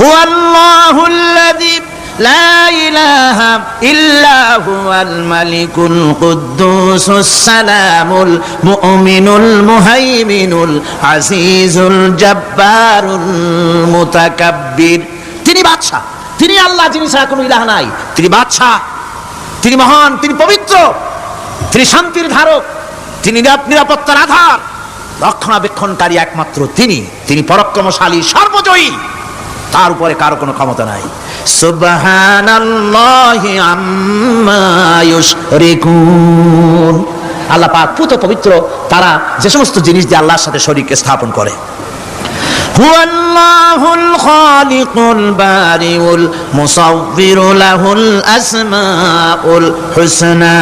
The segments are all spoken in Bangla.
হুয়াল্লাহুল্লাযী লা ইলাহা ইল্লা হুয়াল মালিকুল কুদ্দুসুস সালামুল মুমিনুল মুহাইমিনুল আজিজুল জব্বারুল মুতাকাব্বির। তিনি বাদশা, তিনি আল্লাহ, যিনি ছাড়া কোনো ইলাহ নাই। তিনি বাদশা, তিনি মহান, তিনি পবিত্র, তিনি শান্তির ধারক, তিনি নিরাপত্তার আধার, রক্ষণাবেক্ষণকারী একমাত্র তিনি। তিনি পরাক্রমশালী, সর্বজয়ী, তার উপরে কারো কোনো ক্ষমতা নাই। সুবহানাল্লাহি আম্মা ইউশরিকুন। আল্লাহ পাক পুত পবিত্র তারা যে সমস্ত জিনিস দিয়ে আল্লাহর সাথে শরীক স্থাপন করে। হুয়াল্লাহুল খালিকুল বারিউল মুসাউবিরু লাহুল আসমাউল হুসনা।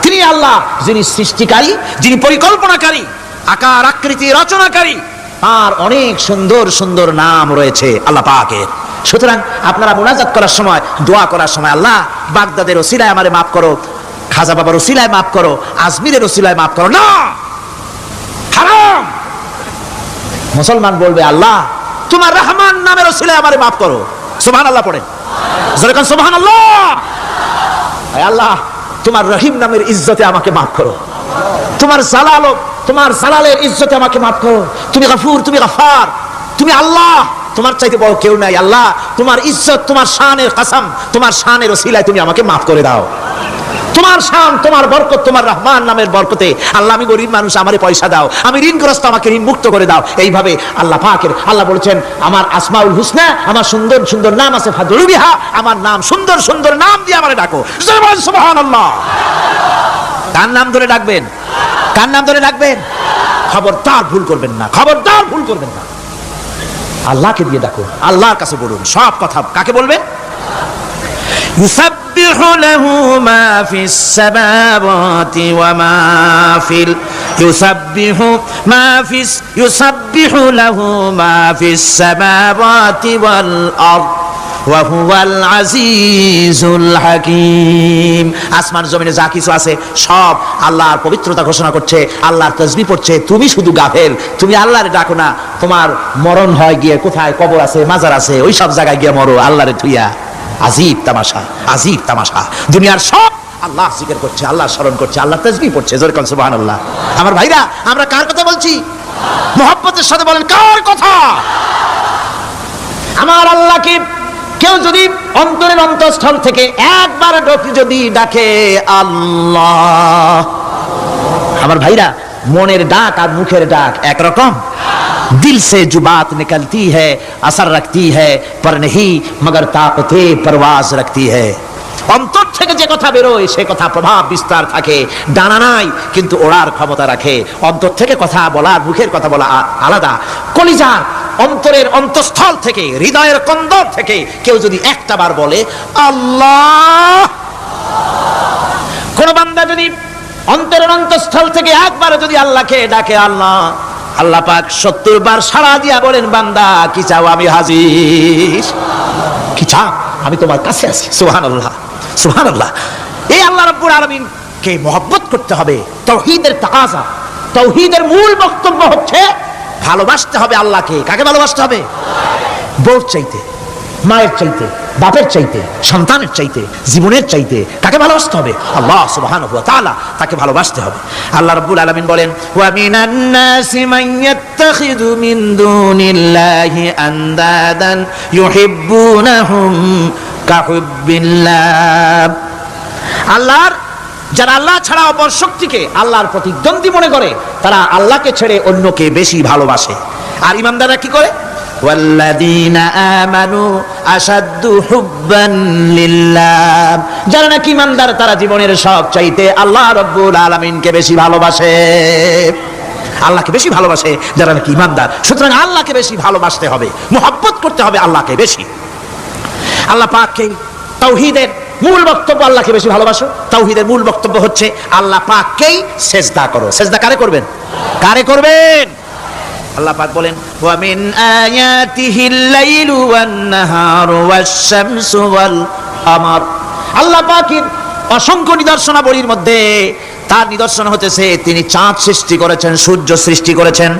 তিনি আল্লাহ, যিনি সৃষ্টিকারী, যিনি পরিকল্পনাকারী, আকার আকৃতি রচনাকারী, আর অনেক সুন্দর সুন্দর নাম রয়েছে আল্লাহ পাকের। সুতরাং আপনারা মুনাজাত করার সময়, দোয়া করার সময়, আল্লাহ বাগদাদের ওসিলায় আমারে মাফ করো, খাজা বাবার ওসিলায় মাফ করো, আজমিরের ওসিলায় মাফ করো, না, হারাম। মুসলমান বলবে আল্লাহ তোমার রহমান নামের ওসিলায় আমারে মাফ করো। সুবহানাল্লাহ পড়েন, জোরে কোন সুবহানাল্লাহ। আল্লাহ তোমার রহিম নামের ইজ্জতে আমাকে মাফ করো, তোমার জালালের ইজ্জতে আমাকে মাফ করো। তুমি গফুর, তুমি গফার, তুমি আল্লাহ, তোমার চাইতে বড় কেউ নাই। আল্লাহ তোমার ইজ্জত, তোমার শানের কসম, তোমার শানের ওসিলায় তুমি আমাকে মাফ করে দাও। তোমার শান, তোমার বরকত, তোমার রহমান নামের বরকতে আল্লাহ আমি গরিব মানুষ, আমারে পয়সা দাও, আমি ঋণগ্রস্ত, আমাকে ঋণ মুক্ত করে দাও। এইভাবে আল্লাহ পাকের, আল্লাহ বলেছেন আমার আসমাউল হুসনা, আমার সুন্দর সুন্দর নাম আছে, ফাদলু বিহা, আমার নাম সুন্দর সুন্দর নাম দিয়ে আমারে ডাকো। সুবহানাল্লাহ। কার নাম ধরে ডাকবেন? কার নাম ধরে ডাকবেন? খবরদার ভুল করবেন না, খবরদার ভুল করবেন না। আল্লাহকে দিয়ে ডাকো, আল্লাহর কাছে বলুন সব কথা। কাকে বলবেন? ইউসাব্বিহু লাহু মা ফিস সামাওয়াতি ওয়া মা ফিল ইউসাব্বিহু লাহু মা ফিস সামাওয়াতি ওয়াল আরদ ওয়া হুয়াল আজিজুল হাকীম। আসমান জমিনে যা কিছু আছে সব আল্লাহর পবিত্রতা ঘোষণা করছে, আল্লাহর তাসবিহ পড়ছে। তুমি শুধু গাফেল, তুমি আল্লাহরে ডাকো না। তোমার মরণ হয় গিয়ে কোথায় কবর আছে, মাজার আছে, ওই সব জায়গায় গিয়ে মরো আল্লাহরে থুইয়া। আজীব তামাশা, আজীব তামাশা। দুনিয়ার সব আল্লাহ জিকির করছে, আল্লাহ স্মরণ করছে, আল্লাহ তাসবিহ পড়ছে। জোরে কোন সুবহানাল্লাহ। আমার ভাইরা, আমরা কার কথা বলছি? মুহাব্বতের সাথে বলেন কার কথা? আমার আল্লাহকে কেউ যদি অন্তরের অন্তঃস্থল থেকে একবার যদি ডাকে আল্লাহ, আমার ভাইরা, মনের ডাক আর মুখের ডাক একরকম। दिल से जो बात निकलती है असर रखती है पर नहीं मगर ताकते परवाज रखती है। অন্তর থেকে যে কথা বেরোয় সে কথা প্রভাব বিস্তার থাকে, ডানা নাই কিন্তু ওড়ার ক্ষমতা রাখে। অন্তর থেকে কথা বলা, মুখের কথা বলা আলাদা। কলিজার অন্তরের অন্তঃস্থল থেকে, হৃদয়ের কন্দর থেকে কেউ যদি একটা বার বলে আল্লাহ, কোন বান্দা যদি অন্তরের অন্তঃস্থল থেকে একবার যদি আল্লাহকে ডাকে আল্লাহ, আল্লাহ পাক 70 বার সাড়া দিয়া বলেন বান্দা কি চাও, আমি হাজির। কি চাও, আমি তোমার কাছে আছি। সুবহানাল্লাহ, সুবহানাল্লাহ। এই আল্লাহ রাব্বুল আলামিনকে মহব্বত করতে হবে। তাওহীদের তাকাজা, তাওহীদের মূল বক্তব্য হচ্ছে ভালোবাসতে হবে আল্লাহকে। কাকে ভালোবাসতে হবে? বউর চাইতে, মায়ের চাইতে, বাপের চাইতে, সন্তানের চাইতে, জীবনের চাইতে কাকে ভালোবাসতে হবে? আল্লাহ সুবহানাহু ওয়া তাআলা, তাকে ভালোবাসতে হবে। আল্লাহ রাব্বুল আলামিন বলেন ওয়া মিনান নাসি মান ইয়াত্তাখিযু মিন দুনিল্লাহি আনদাদান ইউহিব্বুনাহুম কাহুব্বিল্লাহ। আল্লাহর যারা আল্লাহ ছাড়া অপর শক্তিকে আল্লাহর প্রতিদ্বন্দ্বী মনে করে, তারা আল্লাহকে ছেড়ে অন্যকে বেশি ভালোবাসে। আর ঈমানদাররা কি করে? ওয়াল্লাযীনা আমানু আশাদ্দু হুব্বান লিল্লাহ। যারা নাকি ঈমানদার তারা জীবনের সব চাইতে আল্লাহ রাব্বুল আলামিনকে বেশি ভালোবাসে। আল্লাহকে বেশি ভালোবাসে যারা নাকি ঈমানদার। সুতরাং আল্লাহকে বেশি ভালোবাসতে হবে, মুহাব্বত করতে হবে আল্লাহকে বেশি। আল্লাহ পাককে তাওহীদের মূল বক্তব্য, আল্লাহকে বেশি ভালোবাসো। তাওহীদের মূল বক্তব্য হচ্ছে আল্লাহ পাককেই সিজদা করো। সিজদা কারে করবেন? কারে করবেন? আল্লাহ পাক বলেন ওয়া মিন আয়াতিহিল লাইলু ওয়ান নাহারু ওয়াশ শামসু ওয়াল কমার। আল্লাহ পাকের অসংখ্য নিদর্শনাবলীর মধ্যে তার নিদর্শন হতেছে তিনি চাঁদ সৃষ্টি করেছেন, সূর্য সৃষ্টি করেছেন।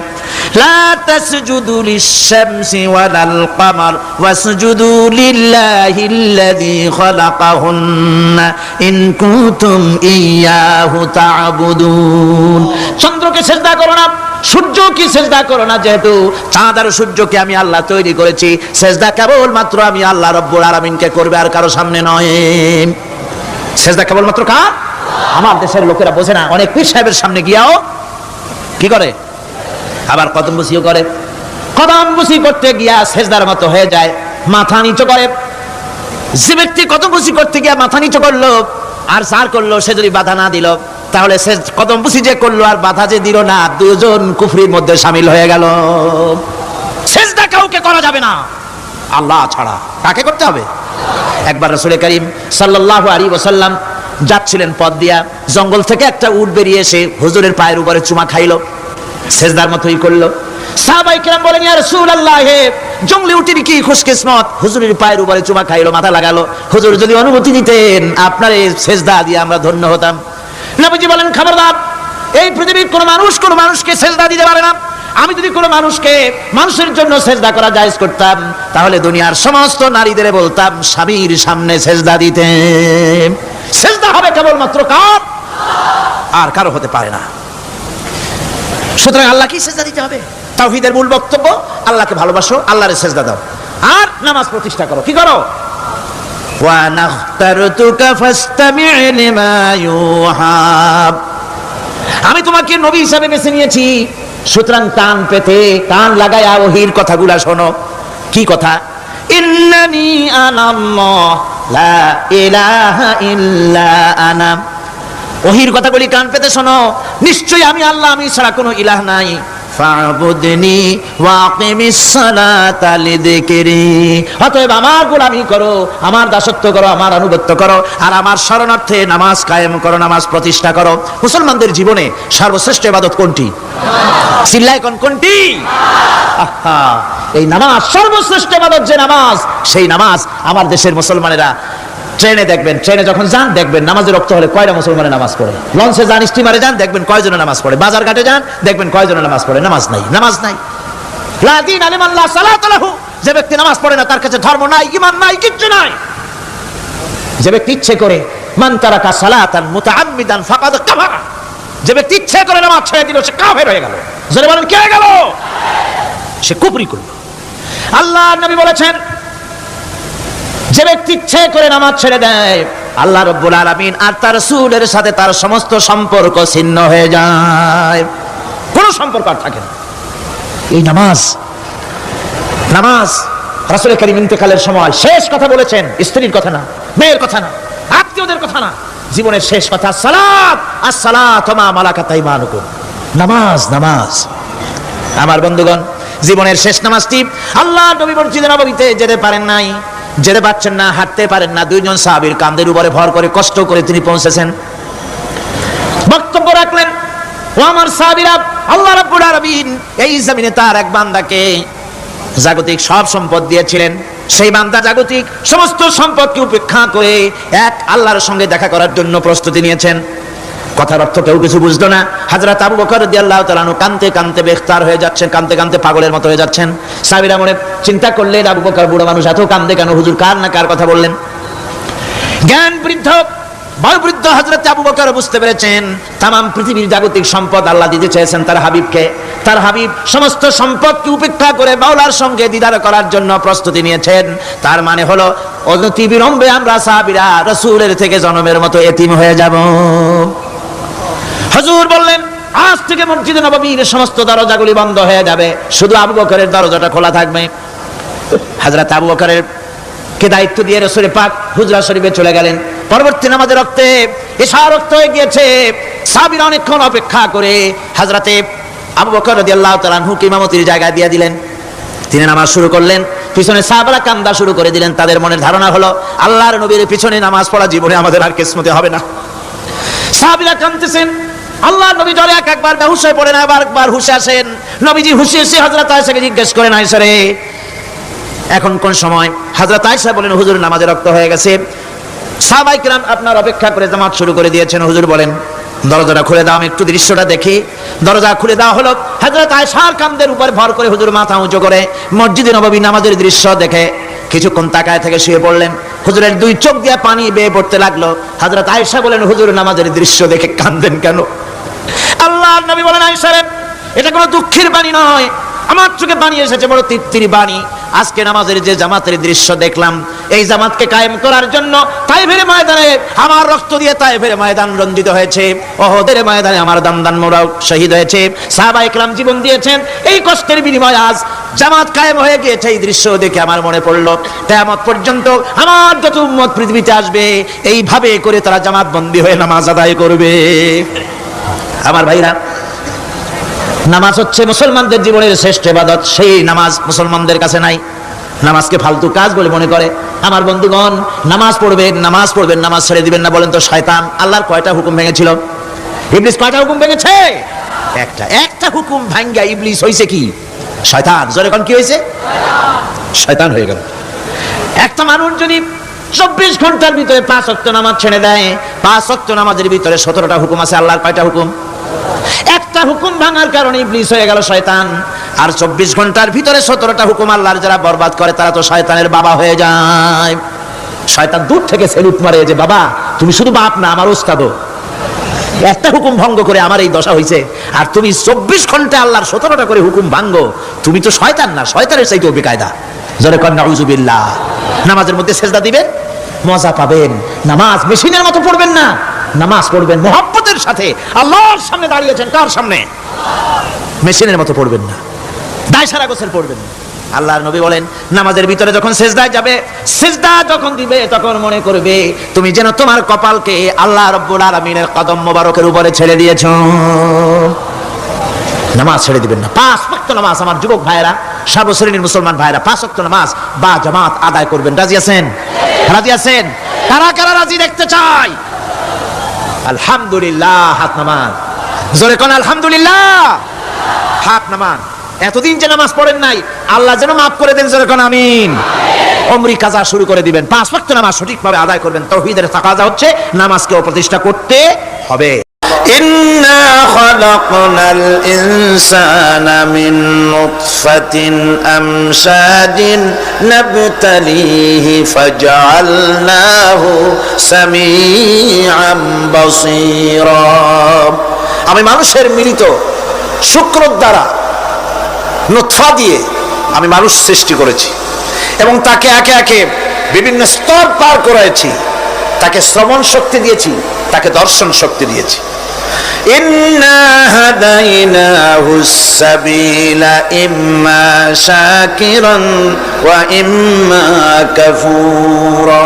লা তাসজুদু লিশ-শামসি ওয়ালাল কামার ওয়াসজুদু লিল্লাহিল্লাযী খালাকাহুন্না ইন কুনতুম ইয়্যাহু তা'বুদুন। চন্দ্রকে সিজদা করো না, সূর্যকে সিজদা করো না, যেহেতু চাঁদ আর সূর্যকে আমি আল্লাহ তৈরি করেছি। সিজদা কেবল মাত্র আমি আল্লাহ রাব্বুল আলামিনকে করবে, আর কারো সামনে নয়। সিজদা কেবল মাত্র কার? আমার দেশের লোকেরা বোঝে না, অনেক পীর সাহেবের সামনে গিয়াও কি করে, আবার কদম বুসিও করে। কদম বুসি করতে গিয়া সিজদার মতো হয়ে যায়, মাথা নিচু করে। যে ব্যক্তি কদম বুসি করতে গিয়া মাথা নিচু করলো আর সার করলো, সে যদি বাধা না দিল, তাহলে সে কদম বুসি যে করলো আর বাধা যে দিল না, দুজন কুফরির মধ্যে শামিল হয়ে গেল। সিজদা কাউকে করা যাবে না আল্লাহ ছাড়া। কাকে করতে হবে? একবার রাসূল করিম সাল্লাল্লাহু আলাইহি ওয়াসাল্লাম যাচ্ছিলেন পথ দিয়া, জঙ্গল থেকে একটা উট বেরিয়ে এসে হুজুরের পায়ের উপরে চুমা খাইলো, সিজদার মতোই করলো। সাহাবায়ে কেরাম বলেন, ইয়া রাসূলুল্লাহ, জঙ্গলি উটের কি খুশকিসমত, হুজুরের পায়ের উপরে চুমা খাইলো, মাথা লাগালো। হুজুর যদি অনুমতি দিতেন, আপনার এই সিজদা দিয়ে আমরা ধন্য হতাম। নবীজি বলেন, খবরদার, এই পৃথিবীর কোন মানুষকে সিজদা দিতে পারে না। আমি যদি কোনো মানুষের জন্য সিজদা করা জায়েজ করতাম, তাহলে দুনিয়ার সমস্ত নারীদের বলতাম স্বামীর সামনে সিজদা দিতে। সিজদা হবে কেবলমাত্র কার? আর কারো হতে পারে না। সুতরাং আল্লাহ কি সিজদা দিতে হবে? তাওহীদের মূল বক্তব্য, আল্লাহকে ভালোবাসো, আল্লাহরে সিজদা দাও, আর নামাজ প্রতিষ্ঠা করো। কি করো? ওয়া নাখতারতুকা ফাসতামি' লিমা ইউহা। আমি তোমাকে নবী হিসাবে বেছে নিয়েছি, সুতরাং কান পেতে কান লাগায়া ওহীর কথাগুলা শোনো। কি কথা? ইন্নানি আনাল্লাহ লা ইলাহা ইল্লা আনা। ওহীর কথাগুলি কান পেতে শোনো, নিশ্চয়ই আমি আল্লাহ, আমি ছাড়া কোনো ইলাহ নাই। ফা'বুদনি ওয়াকিমিস সালাতা লিযিকরি। অতএব আমার গোলামি করো, আমার দাসত্ব করো, আমার আনুগত্য করো, আর আমার শরণার্থে নামাজ কায়েম করো, নামাজ প্রতিষ্ঠা করো। মুসলমানদের জীবনে সর্বশ্রেষ্ঠ ইবাদত কোনটি? চিল্লায় কোনটি? আহা, এই নামাজ সর্বশ্রেষ্ঠ ইবাদত। যে নামাজ, সেই নামাজ আমার দেশের মুসলমানেরা ট্রেনে দেখবেন, ট্রেনে যখন যান দেখবেন নামাজের রক্ত হলে কয়টা মুসলমানের নামাজ পড়ে। লঞ্চে যান, স্টিমারে যান, দেখবেন কয়জনের নামাজ পড়ে। বাজার ঘাটে যান, দেখবেন কয়জনের নামাজ পড়ে। নামাজ নাই, নামাজ নাই। লা দীনা লিমান লা সালাতা লাহু। যে ব্যক্তি নামাজ পড়ে না, তার কাছে ধর্ম নাই, ঈমান নাই, কিচ্ছু নাই। যে ব্যক্তি ইচ্ছে করে, মান তারাকা সালাতান মুতাআম্মিদান ফাকাদ কাফারা। যে ব্যক্তি ইচ্ছে করে নামাজ ছেড়ে দিল, সে কাফের হয়ে গেল। জোরে বলেন, কে হয়ে গেল? সে কুফরি করল। আল্লাহর নবী বলেছেন, যে ব্যক্তি ইচ্ছে করে নামাজ ছেড়ে দেয়, আল্লাহ রাব্বুল আলামিন আর তার রাসূলের সাথে তার সমস্ত সম্পর্ক ছিন্ন হয়ে যায়, কোনো সম্পর্ক আর থাকে না। এই নামাজ রাসূল করিম ইন্তেকালের সময় শেষ কথা বলেছেন, স্ত্রীর কথা না, মেয়ের কথা না, আত্মীয়দের কথা না, জীবনের শেষ কথা, সালাত আসসালাতু মা মালাকাত আইমানুকুম। নামাজ। আমার বন্ধুগণ, জীবনের শেষ নামাজটি আল্লাহ নবী মসজিদে নববীতে যেতে পারেন নাই, যেতে পারছেন না, হাঁটতে পারেন না। দুইজন সাহাবীর কাঁধের উপরে ভর করে কষ্ট করে তিনি পৌঁছেছেন। বক্তব্য রাখলেন, ও আমার সাহাবীরা, আল্লাহ রাব্বুল আলামিন এই জমিনে তার এক বান্দাকে জাগতিক সব সম্পদ দিয়েছিলেন। সেই বান্দা জাগতিক সমস্ত সম্পদকে উপেক্ষা করে এক আল্লাহর সঙ্গে দেখা করার জন্য প্রস্তুতি নিয়েছেন। কথার অর্থ কেউ কিছু বুঝলো না। হযরত আবু বকর রাদিয়াল্লাহু তাআলা আনহু কাঁদতে কাঁদতে বেখতার হয়ে যাচ্ছেন, কাঁদতে পাগলের মতো হয়ে যাচ্ছেন। সাহাবীরা মনে চিন্তা করলেন, আবু বকর বুড়ো মানুষ, এত কাঁদে কেন? হুজুর কার না কার কথা বললেন? জ্ঞান বৃদ্ধ, বয়োবৃদ্ধ হযরত আবু বকর বুঝতে পেরেছেন, তামাম পৃথিবীর জাগতিক সম্পদ আল্লাহ দিতে চেয়েছেন তার হাবিবকে। তার হাবিব সমস্ত সম্পদকে উপেক্ষা করে মাওলার সঙ্গে দিদার করার জন্য প্রস্তুতি নিয়েছেন। তার মানে হলো অনতি বিলম্বে আমরা সাহাবীরা রাসূলের থেকে জনমের মতো এতিম হয়ে যাব। হুজুর বললেন, আজ থেকে মসজিদে নববীর সমস্ত দরজাগুলি বন্ধ হয়ে যাবে, শুধু আবু বকরের দরজাটা খোলা থাকবে। হযরত আবু বকরের কে দায়িত্ব দিয়ে রাসূল পাক হুজরা শরীফে চলে গেলেন। পরবর্তী নামাজের রক্তে এশা রক্ত হয়ে গিয়েছে। সাহাবীরা অনেকক্ষণ অপেক্ষা করে হযরতে আবু বকর রাদিয়াল্লাহু তাআলা আনহুকে ইমামতির জায়গা দিয়ে দিলেন। তিনি নামাজ শুরু করলেন, পিছনে সাহাবারা কান্দা শুরু করে দিলেন। তাদের মনের ধারণা হলো আল্লাহর নবীর পিছনে নামাজ পড়া জীবনে আমাদের আর কিসমতে হবে না। সাহাবীরা কাঁদতেছেন, আল্লাহর নবী জ্বরে একবার বেহুশ হয়ে পড়েন, একবার হুঁশে আসেন। নবীজি হুঁশে এসে হযরত আয়েশাকে জিজ্ঞেস করেন, আয়েশা রে, এখন কোন সময়? হযরত আয়েশা বলেন, হুজুর নামাজে রক্ত হয়ে গেছে। সাহাবায়ে কিরাম আপনার অপেক্ষা করে জামাত শুরু করে দিয়েছেন। হুজুর বলেন, দরজাটা খুলে দাও, আমি একটু দৃশ্যটা দেখি। দরজা খুলে দেওয়া হলো। হযরত আয়েশার কাঁধের উপর ভর করে হুজুর মাথা উঁচু করে মসজিদে নববী নামাজের দৃশ্য দেখে কিছুক্ষণ তাকায় থেকে শুয়ে পড়লেন। হুজুরের দুই চোখ দিয়ে পানি বেয়ে পড়তে লাগলো। হযরত আয়েশা বলেন, হুজুর নামাজের দৃশ্য দেখে কাঁদেন কেন? আল্লাহর নবী বলেন, আয়েশা রে, এটা কোনো দুঃখের বাণী নয়, আমার চোখে পানি এসেছে বড় তৃপ্তির বাণী। আজকে নামাজের যে জামাতের দৃশ্য দেখলাম, এই জামাতকে কায়েম করার জন্য তায়েফের ময়দানে আমার রক্ত দিয়ে তায়েফের ময়দান রঞ্জিত হয়েছে, ওহদের ময়দানে আমার দান্দান মোরা শহীদ হয়েছে, সাহাবায়ে কেরাম জীবন দিয়েছেন। এই কষ্টের বিনিময়ে আজ জামাত কায়েম হয়ে গিয়েছে। এই দৃশ্য দেখে আমার মনে পড়লো, কিয়ামত পর্যন্ত আমার যত উম্মত পৃথিবীতে আসবে, এইভাবে করে তারা জামাত বন্দী হয়ে নামাজ আদায় করবে। আমার ভাইরা, নামাজ হচ্ছে মুসলমানদের জীবনের শ্রেষ্ঠ ইবাদত। সেই নামাজ মুসলমানদের কাছে নাই। নামাজকে ফালতু কাজ বলে মনে করে। আমার বন্ধুগণ, নামাজ পড়বেন, নামাজ পড়বেন, নামাজ ছেড়ে দিবেন না বলেন তো শয়তান আল্লাহর কয়টা হুকুম ভেঙেছিল? ইবলিস কয়টা হুকুম ভেঙেছে? একটা হুকুম ভাঙ্গা ইবলিস হইছে কি? শয়তান। জোরে কোন কি হয়েছে? শয়তান হয়ে গেল। একটা মানুষ যদি 24 ঘন্টার ভিতরে 5 ওয়াক্ত নামাজ ছেড়ে দেয়, 5 ওয়াক্ত নামাজের ভিতরে 17টা হুকুম আছে। আল্লাহর কয়টা হুকুম? একটা হুকুম ভাঙার কারণে ইবলিস হয়ে গেল শয়তান। আর 24 ঘন্টার ভিতরে 17টা হুকুম আল্লাহর যারা বরবাদ করে, তারা তো শয়তানের বাবা হয়ে যায়। শয়তান দূর থেকে সেলুট মারে যে, বাবা তুমি শুধু বাপ না, আমার ওস্তাদও। একটা হুকুম ভঙ্গ করে আমার এই দশা হয়েছে, আর তুমি 24 ঘন্টা আল্লাহর 17টা করে হুকুম ভাঙ্গো, তুমি তো শয়তান না, শয়তানের চাইতেও বেকায়দা। জোরে কর নাউযুবিল্লাহ। নামাজের মধ্যে সেজদা দিবেন, মজা পাবেন। নামাজ মেশিনের মতো পড়বেন না, নামাজ পড়বেন মুহাব্বতের সাথে। আল্লাহর সামনে দাঁড়িয়েছেন, কার সামনে? মেশিনের মতো পড়বেন না, দায় সারা গোছের পড়বেন না। আল্লাহর নবী বলেন, নামাজের ভিতরে যখন সেজদায় যাবে, সেজদা যখন দিবে, তখন মনে করবে তুমি যেন তোমার কপালকে আল্লাহ রাব্বুল আলামিনের কদম মোবারকের উপরে ছেড়ে দিয়েছো। নামাজ ছেড়ে দিবেন না। 5 ওয়াক্ত নামাজ আমার যুবক ভাইয়েরা, সর্বশ্রেণীর মুসলমান ভাইয়েরা 5 ওয়াক্ত নামাজ বা জামাত আদায় করবেন। রাজি আছেন? রাজি আছেন? কারা কারা রাজি দেখতে চাই? আলহামদুলিল্লাহ, হাত নামান। জোরে কোন আলহামদুলিল্লাহ, হাত নামান। এতদিন যে নামাজ পড়েন নাই, আল্লাহ যেন মাফ করে দেন। জোরে কোন আমিন। উমরি কাজা শুরু করে দিবেন। 5 ওয়াক্ত নামাজ সঠিকভাবে আদায় করবেন। তাওহীদের তাকাজা হচ্ছে নামাজকে প্রতিষ্ঠা করতে হবে। إنا خلقنا الإنسان من نطفة أمشاج نبتليه فجعلناه سميعا بصيرا। আমি মানুষের মিলিত শুক্র দ্বারা নুতফা দিয়ে আমি মানুষ সৃষ্টি করেছি এবং তাকে একে একে বিভিন্ন স্তর পার করেছি। তাকে শ্রবণ শক্তি দিয়েছি, তাকে দর্শন শক্তি দিয়েছি। إنا هديناه السبيل إما شاكرا وإما كفورا।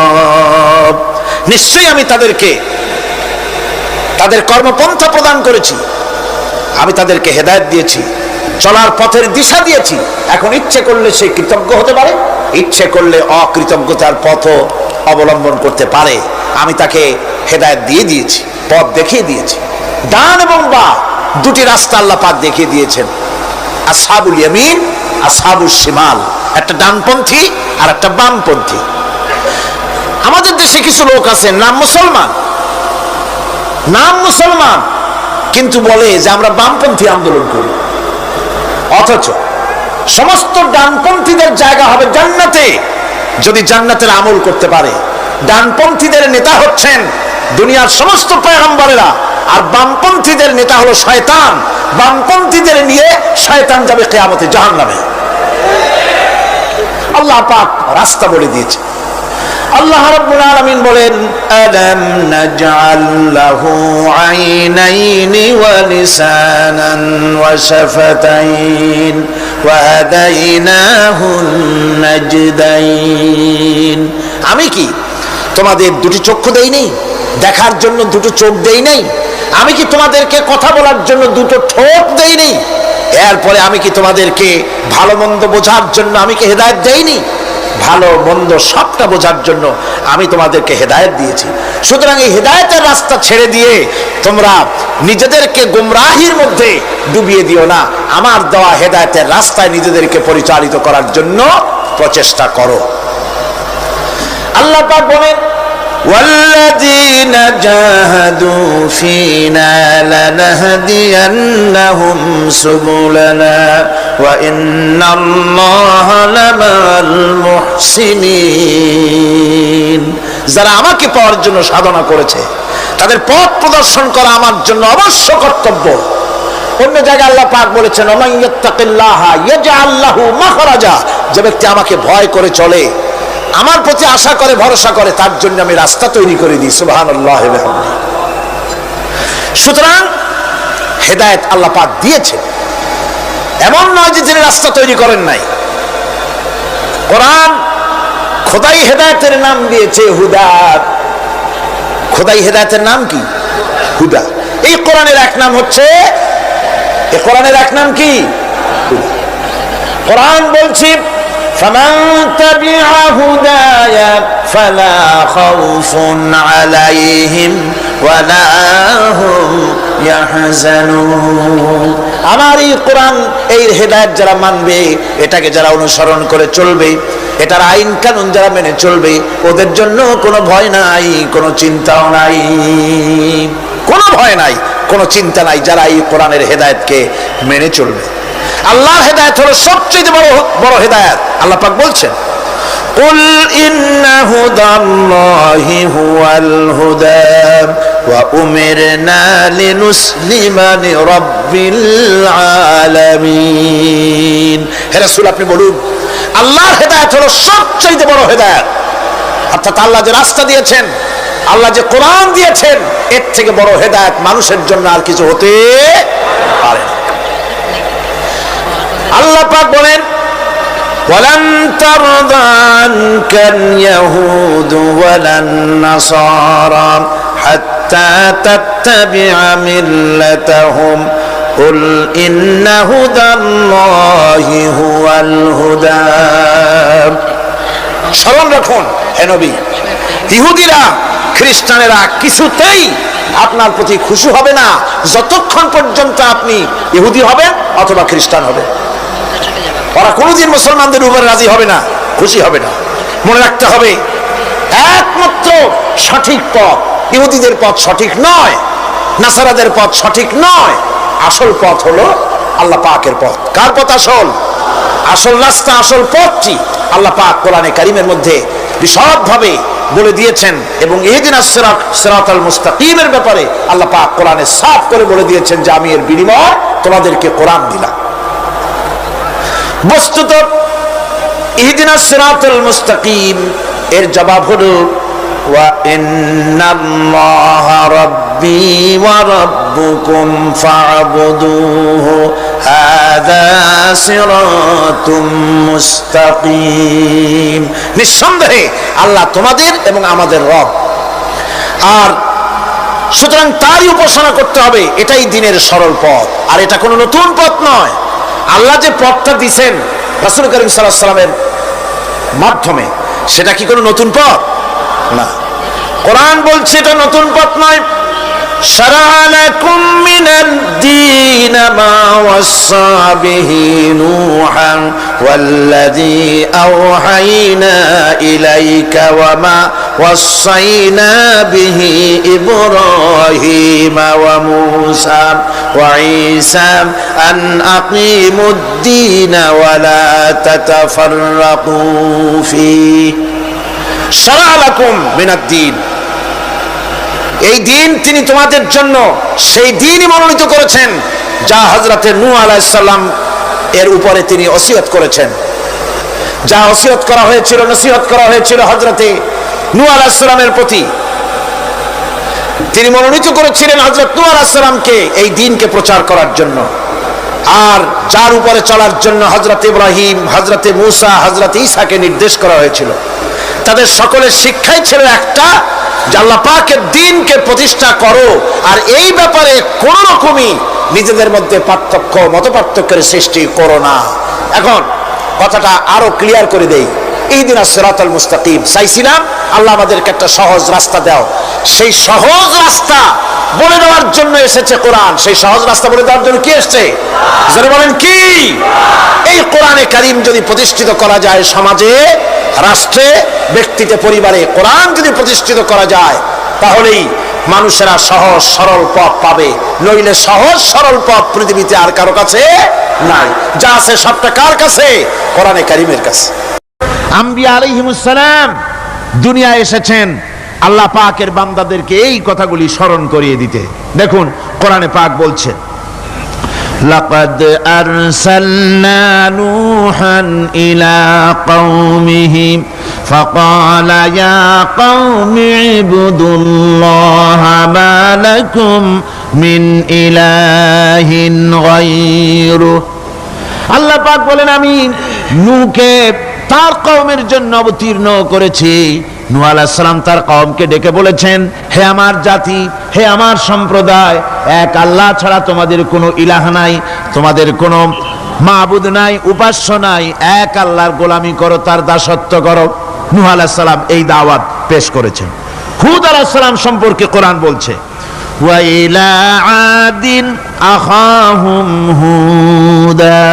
নিশ্চয়ই আমি তাদেরকে তাদের কর্মপন্থা প্রদান করেছি, আমি তাদেরকে হেদায়েত দিয়েছি, চলার পথের দিশা দিয়েছি। এখন ইচ্ছে করলে সে কৃতজ্ঞ হতে পারে, ইচ্ছে করলে অকৃতজ্ঞতার পথ অবলম্বন করতে পারে। আমি তাকে হেদায়েত দিয়ে দিয়েছি, পথ দেখিয়ে দিয়েছি। ডান এবং বাম দুটি রাস্তা আল্লাহ পাক দেখিয়ে দিয়েছেন। আসহাবুল ইয়ামিন, আসহাবুশ শিমাল, একটা ডানপন্থী আর একটা বামপন্থী। আমাদের দেশে কিছু লোক আছে, নাম মুসলমান, কিন্তু বলে যে আমরা বামপন্থী আন্দোলন করি। অথচ সমস্ত ডানপন্থীদের জায়গা হবে জান্নাতে, যদি জান্নাতের আমল করতে পারে। ডানপন্থীদের নেতা হচ্ছেন দুনিয়ার সমস্ত পয়গম্বরেরা, আর বামপন্থীদের নেতা হলো শয়তান। বামপন্থীদের নিয়ে শয়তান যাবে কিয়ামতে জাহান্নামে। আল্লাহ পাক রাস্তা বলে দিয়েছে। আল্লাহ রাব্বুল আলামিন বলেন, আলাম নাজআল লাহু আইনাইনি ওয়া লিসানান ওয়া শাফাতাইন ওয়া হাদাইনাহুন নাজদাইন। আমি কি তোমাদের দুটি চক্ষু দেই নাই, দেখার জন্য দুটো চোখ দেই নাই? আমি কি তোমাদেরকে কথা বলার জন্য দুটো ঠোঁট দেই নাই? এরপরে আমি কি তোমাদেরকে ভালো মন্দ বোঝার জন্য আমি কি হেদায়েত দেইনি? ভালো মন্দ সবটা বোঝার জন্য আমি তোমাদেরকে হেদায়েত দিয়েছি। সুতরাং এই হেদায়েতের রাস্তা ছেড়ে দিয়ে তোমরা নিজেদেরকে গুমরাহির মধ্যে ডুবিয়ে দিও না। আমার দেওয়া হেদায়েতের রাস্তায় নিজেদেরকে পরিচালিত করার জন্য প্রচেষ্টা করো। আল্লাহ পাক বলেন, والذين جاهدوا فينا لنهدينهم سبلنا وإن الله لمع المحسنين। যারা আমাকে পাওয়ার জন্য সাধনা করেছে তাদের পথ প্রদর্শন করা আমার জন্য অবশ্য কর্তব্য। অন্য জায়গায় আল্লাহ পাক বলেছেন ওমান ইয়াত্তাকিল্লাহা ইয়াজআল লাহু মাখরাজা, যে ব্যক্তি আমাকে ভয় করে চলে, আমার প্রতি আশা করে, ভরসা করে, তার জন্য আমি রাস্তা তৈরি করে দিই। সুবহানাল্লাহ। সুতরাং হেদায়েত আল্লাহ পাক দিয়েছে, এমন নয় যে তিনি রাস্তা তৈরি করেন নাই। কোরআন খোদাই হেদায়েতের নাম দিয়েছে হুদা। খোদাই হেদায়েতের নাম কি? হুদা। এই কোরআনের এক নাম হচ্ছে, এই কোরআনের এক নাম কি? কোরআন বলছি ফামান তাবিআ হুদায়া ফালা খাউফুন আলাইহিম ওয়ালা হুম ইয়াহজানুন। আমার এই কোরআন, এই হেদায়েত যারা মানবে, এটাকে যারা অনুসরণ করে চলবে, এটার আইন কানুন যারা মেনে চলবে, ওদের জন্য কোনো ভয় নাই, কোনো চিন্তাও নাই, কোনো ভয় নাই, কোনো চিন্তা নাই যারা এই কোরআনের হেদায়েতকে মেনে চলবে। আল্লাহর হেদায়েত হলো সবচেয়ে বড় হেদায়েত। আল্লাহ পাক বলছেন কুল ইন্না হুদাল্লাহি হুয়াল হুদা ওয়া উমিরনা লিনুসলিমা লিরাব্বিল আলামিন। হে রাসূল, আপনি বলুন আল্লাহর হেদায়েত হলো সবচেয়ে বড় হেদায়েত। অর্থাৎ আল্লাহ যে রাস্তা দিয়েছেন, আল্লাহ যে কোরআন দিয়েছেন, এর থেকে বড় হেদায়েত মানুষের জন্য আর কিছু হতে পারে না। আল্লাহ পাক বলেন ওয়ালান তারদা আনকাল ইয়াহুদু ওয়ালান নাসারা হাত্তা তাত্তাবিআ মিল্লাতাহুম কুল ইন্না হুদাল্লাহি হুয়াল হুদা। স্মরণ রাখুন হে নবী, ইহুদিরা, খ্রিস্টানেরা কিছুতেই আপনার প্রতি খুশি হবে না যতক্ষণ পর্যন্ত আপনি ইহুদি হবেন অথবা খ্রিস্টান হবেন। ওরা কোনোদিন মুসলমানদের উপরে রাজি হবে না, খুশি হবে না। মনে রাখতে হবে একমাত্র সঠিক পথ ইহুদিদের পথ সঠিক নয়, নাসারাদের পথ সঠিক নয়। আসল পথ হলো আল্লাহ পাকের পথ। কার পথ আসল? আসল রাস্তা, আসল পথটি আল্লাহ পাক কোরআনে কারীমের মধ্যে বিশদভাবে বলে দিয়েছেন। এবং ইহদিনাস সিরাতাল মুস্তাকিমের ব্যাপারে আল্লাহ পাক কোরআনে সাফ করে বলে দিয়েছেন যে আমি এর বিনিময়ে তোমাদেরকে কোরআন দিলাম। বস্তুত ইহদিনাস সিরাতাল মুস্তাকিম এর জবাব হলো ওয়া ইন্নাল্লাহা রাব্বি ওয়া রাব্বুকুম ফা'বুদুহু হাযা সিরাতুম মুস্তাকিম। নিঃসন্দেহে আল্লাহ তোমাদের এবং আমাদের রব, আর সুতরাং তারই উপাসনা করতে হবে। এটাই দ্বীনের সরল পথ, আর এটা কোনো নতুন পথ নয়। আল্লাহ যে পথটা দিয়েছেন রাসূল করিম সাল্লাল্লাহু আলাইহি ওয়াসাল্লামের মাধ্যমে, সেটা কি কোনো নতুন পথ? না। কোরআন বলছে এটা নতুন পথ নয়। শারা'a লাকুম মিনাদ দীন মা ওয়াসসা বিহি নূহান ওয়াল্লাযী আওহাইনা ইলাইকা ওয়া মা ওয়াসাইনা বিহি ইব্রাহিমা ওয়া মূসা ওয়া ঈসা আন আকিমুদ-দীন ওয়া লা তাতাফাররাকু ফীহি। শারা'a লাকুম মিনাদ-দীন, এই দিন তিনি তোমাদের জন্য সেই দিনই মনোনীত করেছেন যা হযরতে নূহ আলাইহিস সালাম এর উপরে তিনি ওসিয়ত করেছেন। যা ওসিয়ত করা হয়েছিল, নসিহত করা হয়েছিল হযরতে নূহ আলাইহিস সালামের প্রতি, তিনি মনোনীত করেছিলেন হযরত নূহ আলাইহিস সালামকে এই দ্বীনকে প্রচার করার জন্য। আর যার উপরে চলার জন্য হযরত ইব্রাহিম, হযরতে মূসা, হযরত ঈসাকে নির্দেশ করা হয়েছিল। তাদের সকলের শিক্ষাই ছিল একটা, যে আল্লাহ পাকের দ্বীনকে প্রতিষ্ঠা করো, আর এই ব্যাপারে কোন রকমই নিজেদের মধ্যে মত পার্থক্যের সৃষ্টি করো না। এখন কথাটা আরো ক্লিয়ার করে দেই। ইহদিনাস সিরাতাল মুস্তাকিম, চাইছিলাম আল্লাহ আমাদেরকে একটা সহজ রাস্তা দাও। সেই সহজ রাস্তা বলে দেওয়ার জন্য এসেছে কোরআন। সেই সহজ রাস্তা বলে দেওয়ার জন্য কি এসেছে? যারা বলেন কি? এই কোরআনে কারীম যদি প্রতিষ্ঠিত করা যায় সমাজে, রাষ্ট্রে, ব্যক্তিতে, পরিবারে, কোরআন যদি প্রতিষ্ঠিত করা যায়, তাহলেই মানুষেরা সহজ সরল পথ পাবে। নইলে সহজ সরল পথ পৃথিবীতে আর কারো কাছে নাই। যা আছে সবটা কার কাছে? কোরআনে কারীমের কাছে। আম্বিয়া আলাইহিমুস সালাম দুনিয়ায় এসেছেন আল্লাহ পাকের বান্দাদেরকে এই কথাগুলি স্মরণ করিয়ে দিতে। দেখুন কোরআনে পাক বলছে, লাকাদ আরসালনা নূহান ইলা কওমিহি ফাকালা ইয়া কওমি ইবুদুল্লাহা মা লাকুম মিন ইলাহিন গায়রু। আল্লাহ পাক বলেন, আমি নূহকে তার কওমের জন্য অবতীর্ণ করেছি। নূহ আলাইহিস সালাম তার কওমকে ডেকে বলেছেন, হে আমার জাতি, হে আমার সম্প্রদায়, এক আল্লাহ ছাড়া তোমাদের কোনো ইলাহ নাই, তোমাদের কোনো মাবুদ নাই, উপাস্য নাই। এক আল্লাহর গোলামি করো, তার দাসত্ব করো। নূহ আলাইহিস সালাম এই দাওয়াত পেশ করেছেন। হুদ আলাইহিস সালাম সম্পর্কে কোরআন বলছে, ওয়া ইলা আদিন আখাহুম হুদা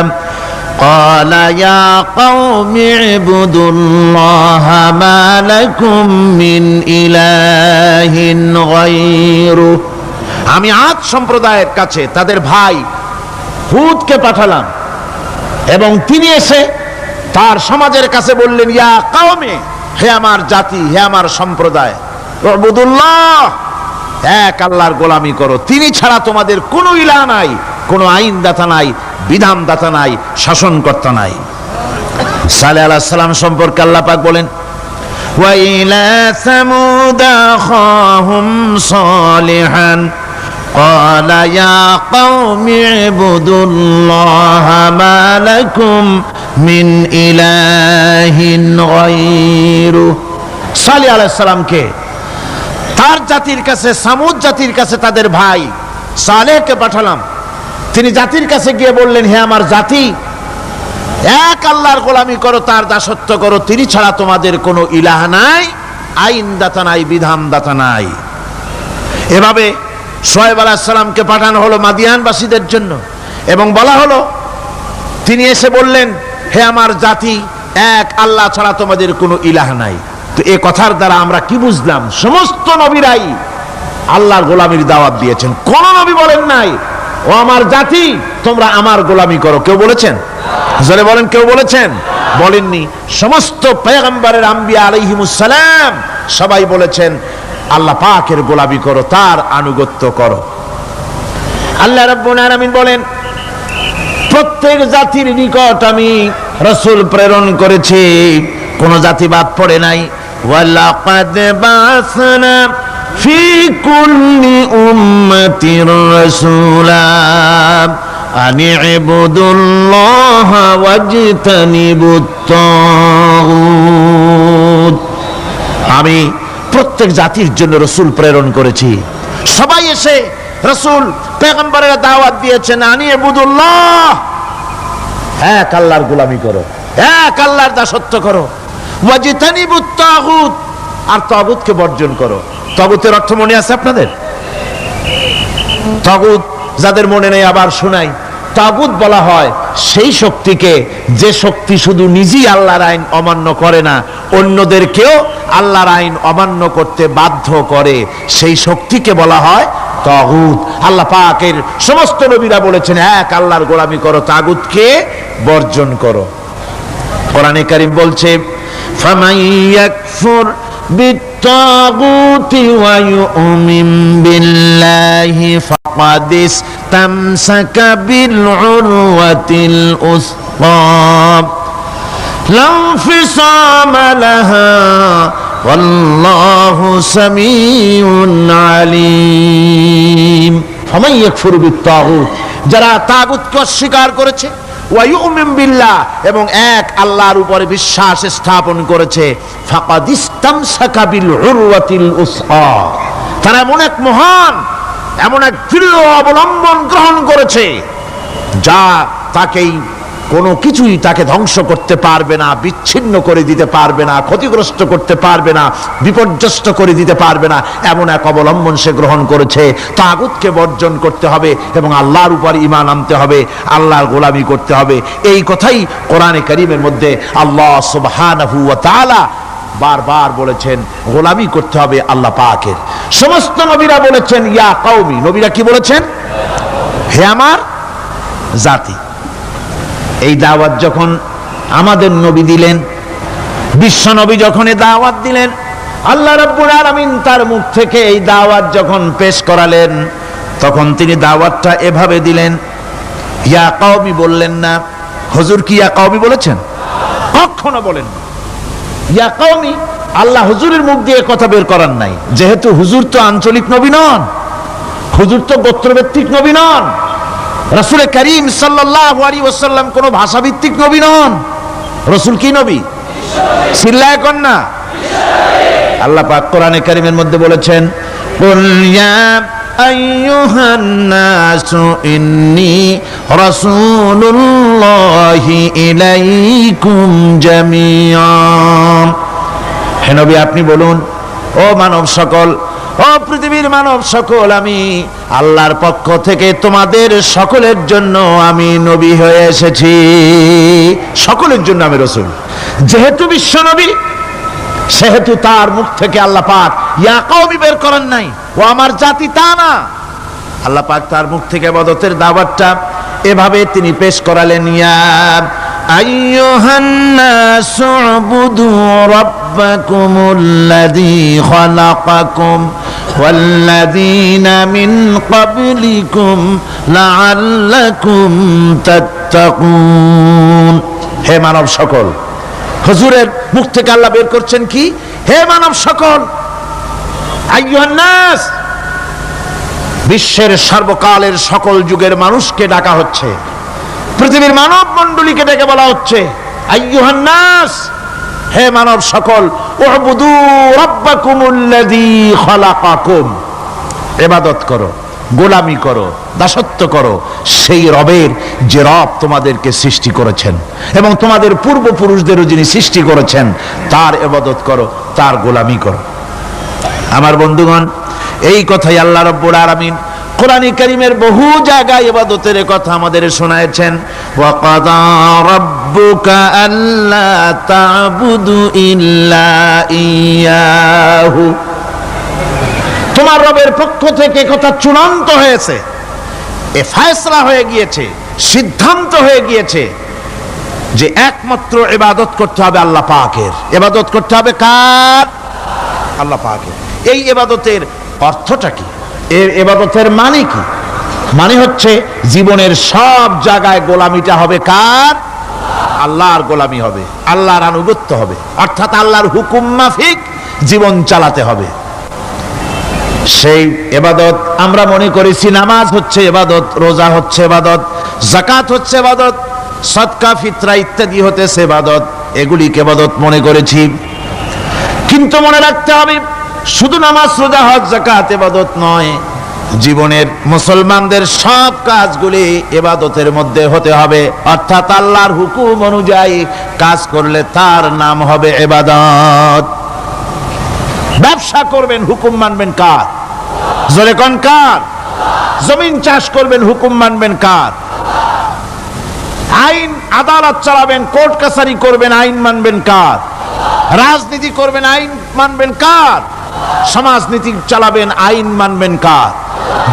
قال يا قوم اعبدوا الله ما لكم من إله غيره। আমি আদ সম্প্রদায়ের কাছে তাদের ভাই হুদকে পাঠালাম এবং তিনি এসে তার সমাজের কাছে বললেন, ইয়া কওমে, হে আমার জাতি, হে আমার সম্প্রদায়, উবুদুল্লাহ, এক আল্লাহর গোলামি করো, তিনি ছাড়া তোমাদের কোনো ইলাহ নাই, কোনো আইনদাতা নাই, বিধানদাতা নাই, শাসনকর্তা নাই। সালেহ আলাইহিস সালাম সম্পর্কে আল্লাহ পাক বলেন, ওয়া ইলা সামুদ আখাহুম সালিহান ক্বালা ইয়া কওমি ইবুদুল্লাহা মা লাকুম মিন ইলাহিন গায়রু। সালেহ আলাইহিস সালামকে তার জাতির কাছে, সামুদ জাতির কাছে তাদের ভাই সালেহকে পাঠালাম। তিনি জাতির কাছে গিয়ে বললেন, হে আমার জাতি, এক আল্লাহর গোলামি করো, তার দাসত্ব করো, তিনি ছাড়া তোমাদের কোনো ইলাহ নাই, আইনদাতা নাই, বিধানদাতা নাই। এভাবে শুআয়ব আলাইহিস সালামকে পাঠানো হলো মাদিয়ানবাসীদের জন্য এবং বলা হলো, তিনি এসে বললেন, হে আমার জাতি, এক আল্লাহ ছাড়া তোমাদের কোনো ইলাহ নাই। তো এই কথার দ্বারা আমরা কি বুঝলাম? সমস্ত নবীরাই আল্লাহর গোলামির দাওয়াত দিয়েছেন। কোন নবী বলেন নাই, ও আমার জাতি, তোমরা আমার গোলামি করো। কেউ বলেছেন? জোরে বলেন, কেউ বলেছেন? বলেননি। সমস্ত পয়গম্বরের, আম্বিয়া আলাইহিমুস সালাম সবাই বলেছেন, আল্লাহ পাকের গোলামি করো, তার আনুগত্য করো। আল্লাহ রাব্বুল আলামিন বলেন, প্রত্যেক জাতির নিকট আমি রাসূল প্রেরণ করেছি, কোন জাতি বাদ পড়ে নাই। ওয়ালাকাদ বাসনা ফি কুল্লি উম্মাতির রাসূলা আন ইবুদুল্লাহা ওয়াজতানিবুত তাগুত। আমি প্রত্যেক জাতির জন্য রাসূল প্রেরণ করেছি। সবাই এসে রাসূল পয়গম্বরের দাওয়াত দিয়েছেন, আন ইবুদুল্লাহ, এক আল্লাহর গোলামি করো, এক আল্লাহর দাসত্ব করো, ওয়াজতানিবুত তাগুত, আর তাগুতকে বর্জন করো। তাগুতের অর্থ মনে আছে আপনাদের? তাগুত যাদের মনে নেই আবার শোনাই। তাগুত বলা হয় সেই শক্তিকে, যে শক্তি শুধু নিজেই আল্লাহর আইন অমান্য করে না, অন্যদেরকেও আল্লাহর আইন অমান্য করতে বাধ্য করে, সেই শক্তিকে বলা হয় তাগুত। আল্লাহ পাকের সমস্ত নবীরা বলেছেন, এক আল্লাহর গোলামি করো, তাগুতকে বর্জন করো। কোরআনে কারীম বলছে, ফামান ইয়াকফুর বিত্তাগুতি ওয়া ইউমিন বিল্লাহি ফাকাদ ইসতামসাকা বিল উরওয়াতিল উসকা লা ইনফিসামা লাহা ওয়াল্লাহু সামিউন আলিম। ফামান ইয়াকফুর বিত্তাগুত, যারা তাগুতকে অস্বীকার করেছে, ওয়া ইউমিন বিল্লাহ, এবং এক আল্লাহর উপরে বিশ্বাস স্থাপন করেছে, ফাকাদ ইসতামসাকা বিল উরওয়াতিল উসকা, তারা এমন এক মহান, এমন এক দৃঢ় অবলম্বন গ্রহণ করেছে, যা তাকেই কোনো কিছুই তাকে ধ্বংস করতে পারবে না, বিচ্ছিন্ন করে দিতে পারবে না, ক্ষতিগ্রস্ত করতে পারবে না, বিপর্যস্ত করে দিতে পারবে না, এমন এক অবলম্বন সে গ্রহণ করেছে। তাগুতকে বর্জন করতে হবে এবং আল্লাহর উপর ঈমান আনতে হবে, আল্লাহর গোলামি করতে হবে। এই কথাই কোরআনে কারীমের মধ্যে আল্লাহ সুবহানাহু ওয়া তাআলা বারবার বলেছেন, গোলামি করতে হবে আল্লাহ পাকের। সমস্ত নবীরা বলেছেন ইয়া কওমি, নবীরা কি বলেছেন? হে আমার জাতি। এই দাওয়াত যখন আমাদের নবী দিলেন, বিশ্ব নবী যখন এই দাওয়াত দিলেন, আল্লাহ রাব্বুল আলামিন তার মুখ থেকে এই দাওয়াত যখন পেশ করালেন, তখন তিনি দাওয়াতটা এভাবে দিলেন, ইয়া কওমি বললেন না। হুজুর কি ইয়া কওমি বলেছেন? কখনো বলেন না ইয়া কওমি। আল্লাহ হুজুরের মুখ দিয়ে কথা বের করার নাই, যেহেতু হুজুর তো আঞ্চলিক নবী নন, হুজুর তো গোত্রভিত্তিক নবী নন, রাসূল করিম সাল্লাল্লাহু আলাইহি ওয়াসাল্লাম কোন ভাষাভিত্তিক নবী নন। রাসূল কি নবী? চিল্লায় কোন না। আল্লাহ পাক কোরআনে কারীমের মধ্যে বলেছেন, কুল ইয়া আইয়ুহান নাসু ইন্নী রাসূলুল্লাহি ইলাইকুম জামিআন। হে নবী আপনি বলুন, ও মানব সকল, ও পৃথিবীর মানব সকল, আমি আল্লাহর পক্ষ থেকে তোমাদের সকলের জন্য আমি নবী হয়ে এসেছি। সকলের জন্য আমি রাসূল। যেহেতু বিশ্ব নবী, সেহেতু তার মুখ থেকে আল্লাহ পাক ইয়া কওমি বের করেন নাই, ও আমার জাতি, তা না। আল্লাহ পাক তার মুখ থেকে ইবাদতের দাওয়াতটা এভাবে তিনি পেশ করালেন, ইয়া আইয়ুহান নাসু উবুদু রাব্বাকুমুল্লাযী খালাকাকুম ওয়াল্লাযীনা মিন ক্বাবলিকুম লাআল্লাকুম তাত্তাকুন। হে মানব সকল, হুজুরের মুখ থেকে আল্লাহ বের করছেন কি? হে মানব সকল, আইয়ুহান নাস, বিশ্বের সর্বকালের সকল যুগের মানুষকে ডাকা হচ্ছে, পৃথিবীর মানব মণ্ডলীকে ডেকে বলা হচ্ছে, আইয়ুহান নাস, হে মানব সকল, উবুদু রাব্বাকুমুল্লাযী খালাকাকুম, ইবাদত করো, গোলামি করো, দাসত্ব করো সেই রবের যে রব তোমাদেরকে সৃষ্টি করেছেন এবং তোমাদের পূর্বপুরুষদেরও যিনি সৃষ্টি করেছেন, তার ইবাদত করো, তার গোলামি করো। আমার বন্ধুগণ, এই কথাই আল্লাহ রাব্বুল আলামিন কোরআনে কারীমের বহু জায়গায় ইবাদতের কথা আমাদের শোনায়েছেন। ওয়া কাযা রাব্বুকা আল্লা তা'বুদু ইল্লা ইয়াহু, তোমার রবের পক্ষ থেকে কথা চূড়ান্ত হয়েছে, এ ফয়সালা হয়ে গিয়েছে, সিদ্ধান্ত হয়ে গিয়েছে যে একমাত্র ইবাদত করতে হবে আল্লাহ পাকের। ইবাদত করতে হবে কার? আল্লাহ পাকের। এই ইবাদতের অর্থটা কি? এর ইবাদতের মানে কি? মানে হচ্ছে জীবনের সব জায়গায় গোলামিটা হবে কার? আল্লাহর গোলামি হবে, আল্লাহর আনুগত্য হবে, অর্থাৎ আল্লাহর হুকুম মাফিক জীবন চালাতে হবে। সেই ইবাদত আমরা মনে করেছি নামাজ হচ্ছে ইবাদত, রোজা হচ্ছে ইবাদত, যাকাত হচ্ছে ইবাদত, সদকা ফিতরা ইত্যাদি হতেছে ইবাদত, এগুলিকে ইবাদত মনে করেছি। কিন্তু মনে রাখতে হবে, শুধু নামাজ, রোজা, হজ, যাকাত ইবাদত নয়, জীবনের মুসলমানদের সব কাজগুলি ইবাদতের মধ্যে হতে হবে, অর্থাৎ আল্লাহর হুকুম অনুযায়ী কাজ করলে তার নাম হবে ইবাদত। ব্যবসা করবেন, হুকুম মানবেন কার? জোরে কোন কার? জমিন চাষ করবেন, হুকুম মানবেন কার? আইন আদালত চালাবেন, কোর্ট কাছারি করবেন, আইন মানবেন কার? রাজনীতি করবেন, আইন মানবেন কার? সমাজনীতি চালাবেন, আইন মানবেন কার?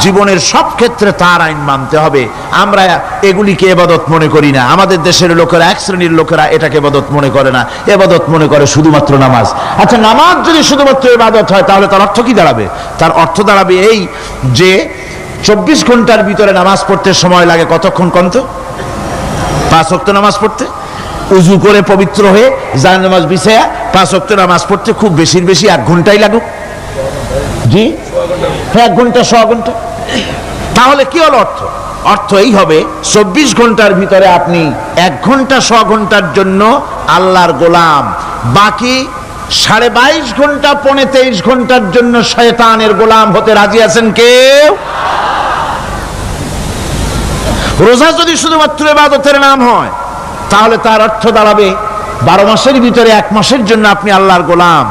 জীবনের সব ক্ষেত্রে তার আইন মানতে হবে। আমরা এগুলিকে ইবাদত মনে করি না। আমাদের দেশের লোকেরা, এক শ্রেণীর লোকেরা এটাকে ইবাদত মনে করে না, ইবাদত মনে করে শুধুমাত্র নামাজ। আচ্ছা, নামাজ যদি শুধুমাত্র ইবাদত হয় তাহলে তার অর্থ কি দাঁড়াবে? তার অর্থ দাঁড়াবে এই যে 24 ঘন্টার ভিতরে নামাজ পড়তে সময় লাগে কতক্ষণ? কত? 5 ওয়াক্ত নামাজ পড়তে, উজু করে পবিত্র হয়ে জান নামাজ বিছায়া 5 ওয়াক্ত নামাজ পড়তে খুব বেশি 1 ঘন্টাই লাগুক। জি, 1 ঘন্টা, 100 ঘন্টা। তাহলে কি হলো অর্থ? অর্থ এই হবে, 24 ঘন্টার ভিতরে আপনি 1 ঘন্টা 100 ঘন্টার জন্য আল্লাহর গোলাম, বাকি 22.5 ঘন্টা 23 ঘন্টার জন্য শয়তানের গোলাম হতে রাজি আছেন কেউ? রোজা যদি শুধুমাত্র ইবাদতের নাম হয়, তাহলে তার অর্থ দাঁড়াবে 12 মাসের ভিতরে 1 মাসের জন্য আপনি আল্লাহর গোলাম,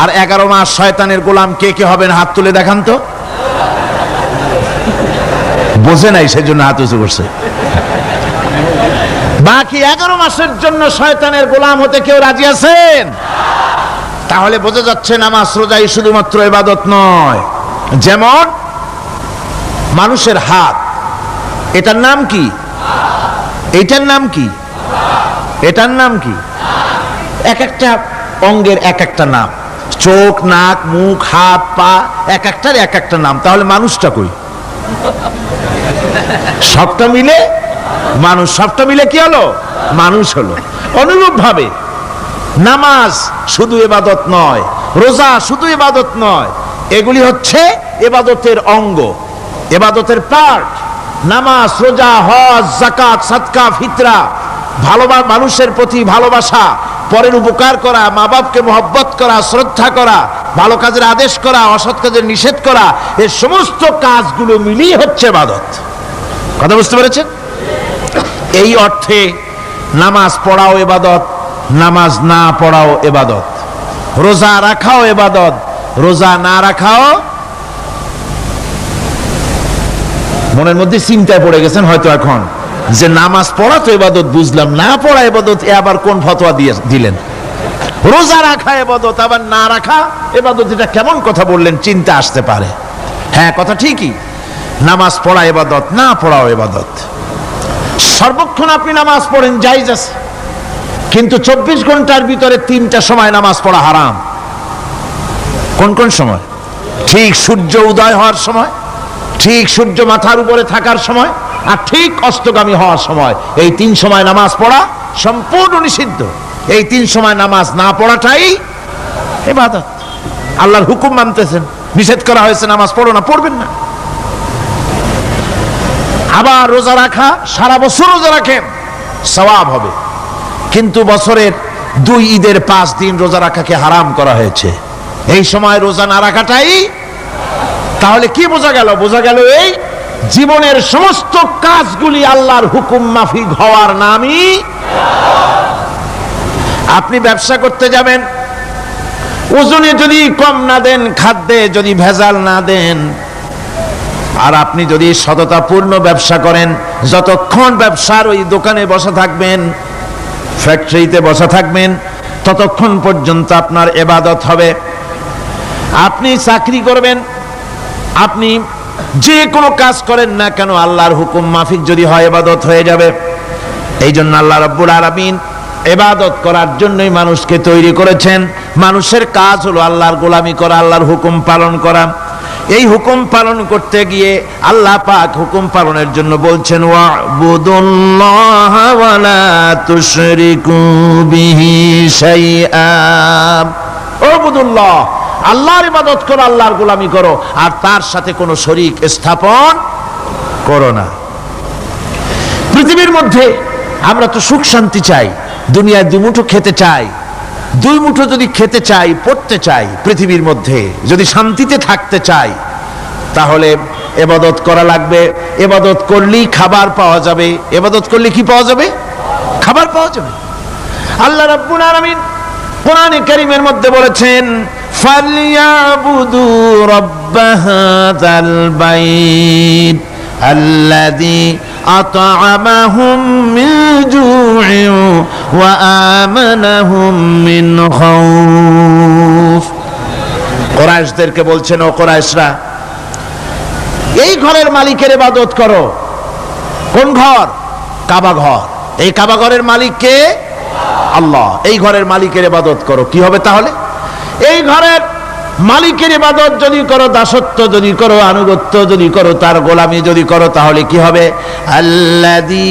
আর 11 মাস শয়তানের গোলাম। কে কে হবেন হাত তুলে দেখান তো। বোঝে নাই সেজন্য হাত উঁচু করছে। বাকি 11 মাসের জন্য শয়তানের গোলাম হতে কেউ রাজি আছেন? তাহলে বোঝা যাচ্ছে নামাজ রোজাই শুধুমাত্র ইবাদত নয়। যেমন মানুষের হাত, এটার নাম কি? এটার নাম কি? এটার নাম কি? এক একটা অঙ্গের এক একটা নাম। চোখ, নাক, মুখ, হাত, পা, এক একটার এক একটা নাম। তাহলে মানুষটা কই? সবটা মিলে মানুষ। সবটা মিলে কি হলো? মানুষ হলো। অনুরূপ ভাবে নামাজ শুধু ইবাদত নয়, রোজা শুধু ইবাদত নয়, এগুলি হচ্ছে ইবাদতের অঙ্গ, ইবাদতের পার্ট। নামাজ, রোজা, হজ, যাকাত, সাদকা, ফিতরা, ভালোবাসা, মানুষের প্রতি ভালোবাসা, পরের উপকার করা, মা বাপকে মহব্বত করা, শ্রদ্ধা করা, ভালো কাজের আদেশ করা, অসৎ কাজের নিষেধ করা, এই সমস্ত কাজগুলো মিলিয়ে হচ্ছে ইবাদত। কথা বুঝতে পেরেছেন? এই অর্থে নামাজ পড়াও ইবাদত, নামাজ না পড়াও ইবাদত। রোজা রাখাও ইবাদত, রোজা না রাখাও। মনের মধ্যে চিন্তায় পড়ে গেছেন হয়তো এখন যে নামাজ পড়া তো ইবাদত বুঝলাম, না পড়া ইবাদত, এ আবার কোন ফতোয়া দিলেন? রোজা রাখা ইবাদত আবার না রাখা ইবাদত, এটা কেমন কথা বললেন? চিন্তা আসতে পারে। হ্যাঁ, কথা ঠিকই। নামাজ পড়া ইবাদত, না পড়াও ইবাদত। সর্বক্ষণ আপনি নামাজ পড়েন জায়েজ আছে, কিন্তু 24 ঘন্টার ভিতরে 3টা সময় নামাজ পড়া হারাম। কোন কোন সময়? ঠিক সূর্য উদয় হওয়ার সময়, ঠিক সূর্য মাথার উপরে থাকার সময়, আর ঠিক অস্তগামী হওয়ার সময়। এই 3 সময় নামাজ পড়া সম্পূর্ণ নিষিদ্ধ। এই 3 সময় নামাজ না পড়াটাই ইবাদত। আল্লাহর হুকুম মানতেছেন, নিষেধ করা হয়েছে নামাজ পড়ো না, পড়বেন না। আবার রোজা রাখা, সারা বছর রোজা রাখেন, সওয়াব হবে, কিন্তু বছরের 2 ঈদের 5 দিন রোজা রাখাকে হারাম করা হয়েছে। এই সময় রোজা না রাখাটাই। তাহলে কি বোঝা গেল? বোঝা গেল এই জীবনের সমস্ত কাজগুলি আল্লাহর হুকুম মাফিক হওয়ার নামই। আপনি ব্যবসা করতে যাবেন, ওজনে যদি কম না দেন, খাদ্যে যদি ভেজাল না দেন, আর আপনি যদি সততাপূর্ণ ব্যবসা করেন, যতক্ষণ ব্যবসার ওই দোকানে বসা থাকবেন, ফ্যাক্টরিতে বসা থাকবেন, ততক্ষণ পর্যন্ত আপনার ইবাদত হবে। আপনি চাকরি করবেন, আপনি যে কোনো কাজ করেন না কেন, আল্লাহর হুকুম মাফিক যদি হয় ইবাদত হয়ে যাবে। এই জন্য আল্লাহ রাব্বুল আলামিন ইবাদত করার জন্যই মানুষকে তৈরি করেছেন। মানুষের কাজ হলো আল্লাহর গোলামি করা, আল্লাহর হুকুম পালন করা। এই হুকুম পালন করতে গিয়ে আল্লাহ পাক হুকুম পালনের জন্য বলছেন, ওয়াবুদুল্লাহ ওয়া লা তুশরিকু বিহি শাইআ। ওয়াবুদুল্লাহ, আল্লাহর ইবাদত করো, আল্লাহর গোলামি করো, আর তার সাথে কোনো শরীক স্থাপন করো না। পৃথিবীর মধ্যে আমরা তো সুখ শান্তি চাই, দুনিয়ায় 2 মুঠো খেতে চাই। 2 মুঠো যদি খেতে চাই, পড়তে চাই, পৃথিবীর মধ্যে যদি শান্তিতে থাকতে চাই, তাহলে ইবাদত করা লাগবে। ইবাদত করলেই খাবার পাওয়া যাবে। ইবাদত করলে কি পাওয়া যাবে? খাবার পাওয়া যাবে। আল্লাহ রাব্বুল আলামিন কোরআনে কারীমের মধ্যে বলেছেন, ফালইয়াবুদু রাব্ব হাযাল বাইত আল্লাযী আত'আমাহুম মিন জু'ইন ওয়া আমানাহুম মিন খাউফ। কুরাইশদেরকে বলছেন, ও কুরাইশরা, এই ঘরের মালিকের ইবাদত করো। কোন ঘর? কাবা ঘর। এই কাবা ঘরের মালিক কে? আল্লাহ। এই ঘরের মালিকের ইবাদত করো। কি হবে তাহলে? এই ঘরের মালিকের ইবাদত যদি করো, দাসত্ব যদি করো, আনুগত্য যদি করো, তার গোলামি যদি করো, তাহলে কি হবে? আল্লাযী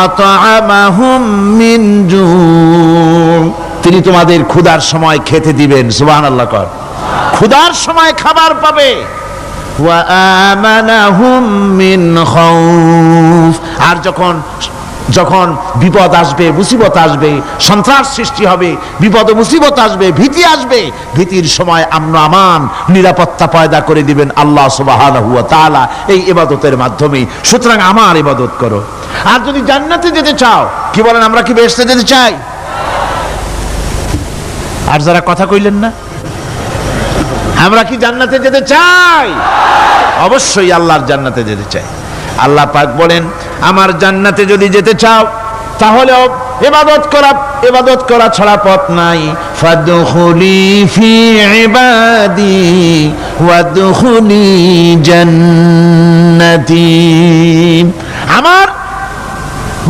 আত'আমাহুম মিন জু', তিনি তোমাদের ক্ষুধার সময় খেতে দিবেন। সুবহানাল্লাহ কর। ক্ষুধার সময় খাবার পাবে। ওয়া আমানাহুম মিন খাউফ, আর যখন বিপদ আসবে, মুসিবত আসবে, সন্ত্রাস সৃষ্টি হবে, বিপদ মুসিবত আসবে, ভীতি আসবে, ভীতির সময় আমন আমান, নিরাপত্তা পয়দা করে দিবেন আল্লাহ সুবহানাহু ওয়া তাআলা এই ইবাদতের মাধ্যমে। সুতরাং আমার ইবাদত করো। আর যদি জান্নাতে যেতে চাও, কি বলেন, আমরা কি বেহেশতে যেতে চাই? আর যারা কথা কইলেন না, আমরা কি জান্নাতে যেতে চাই? অবশ্যই আল্লাহর জান্নাতে যেতে চাই। আল্লাহ পাক বলেন, আমার জান্নাতে যদি যেতে চাও তাহলে ইবাদত করা ছাড়া পথ নাই। ফাদখুলি ফি ইবাদি ওয়াদখুলি জান্নাতি। আমার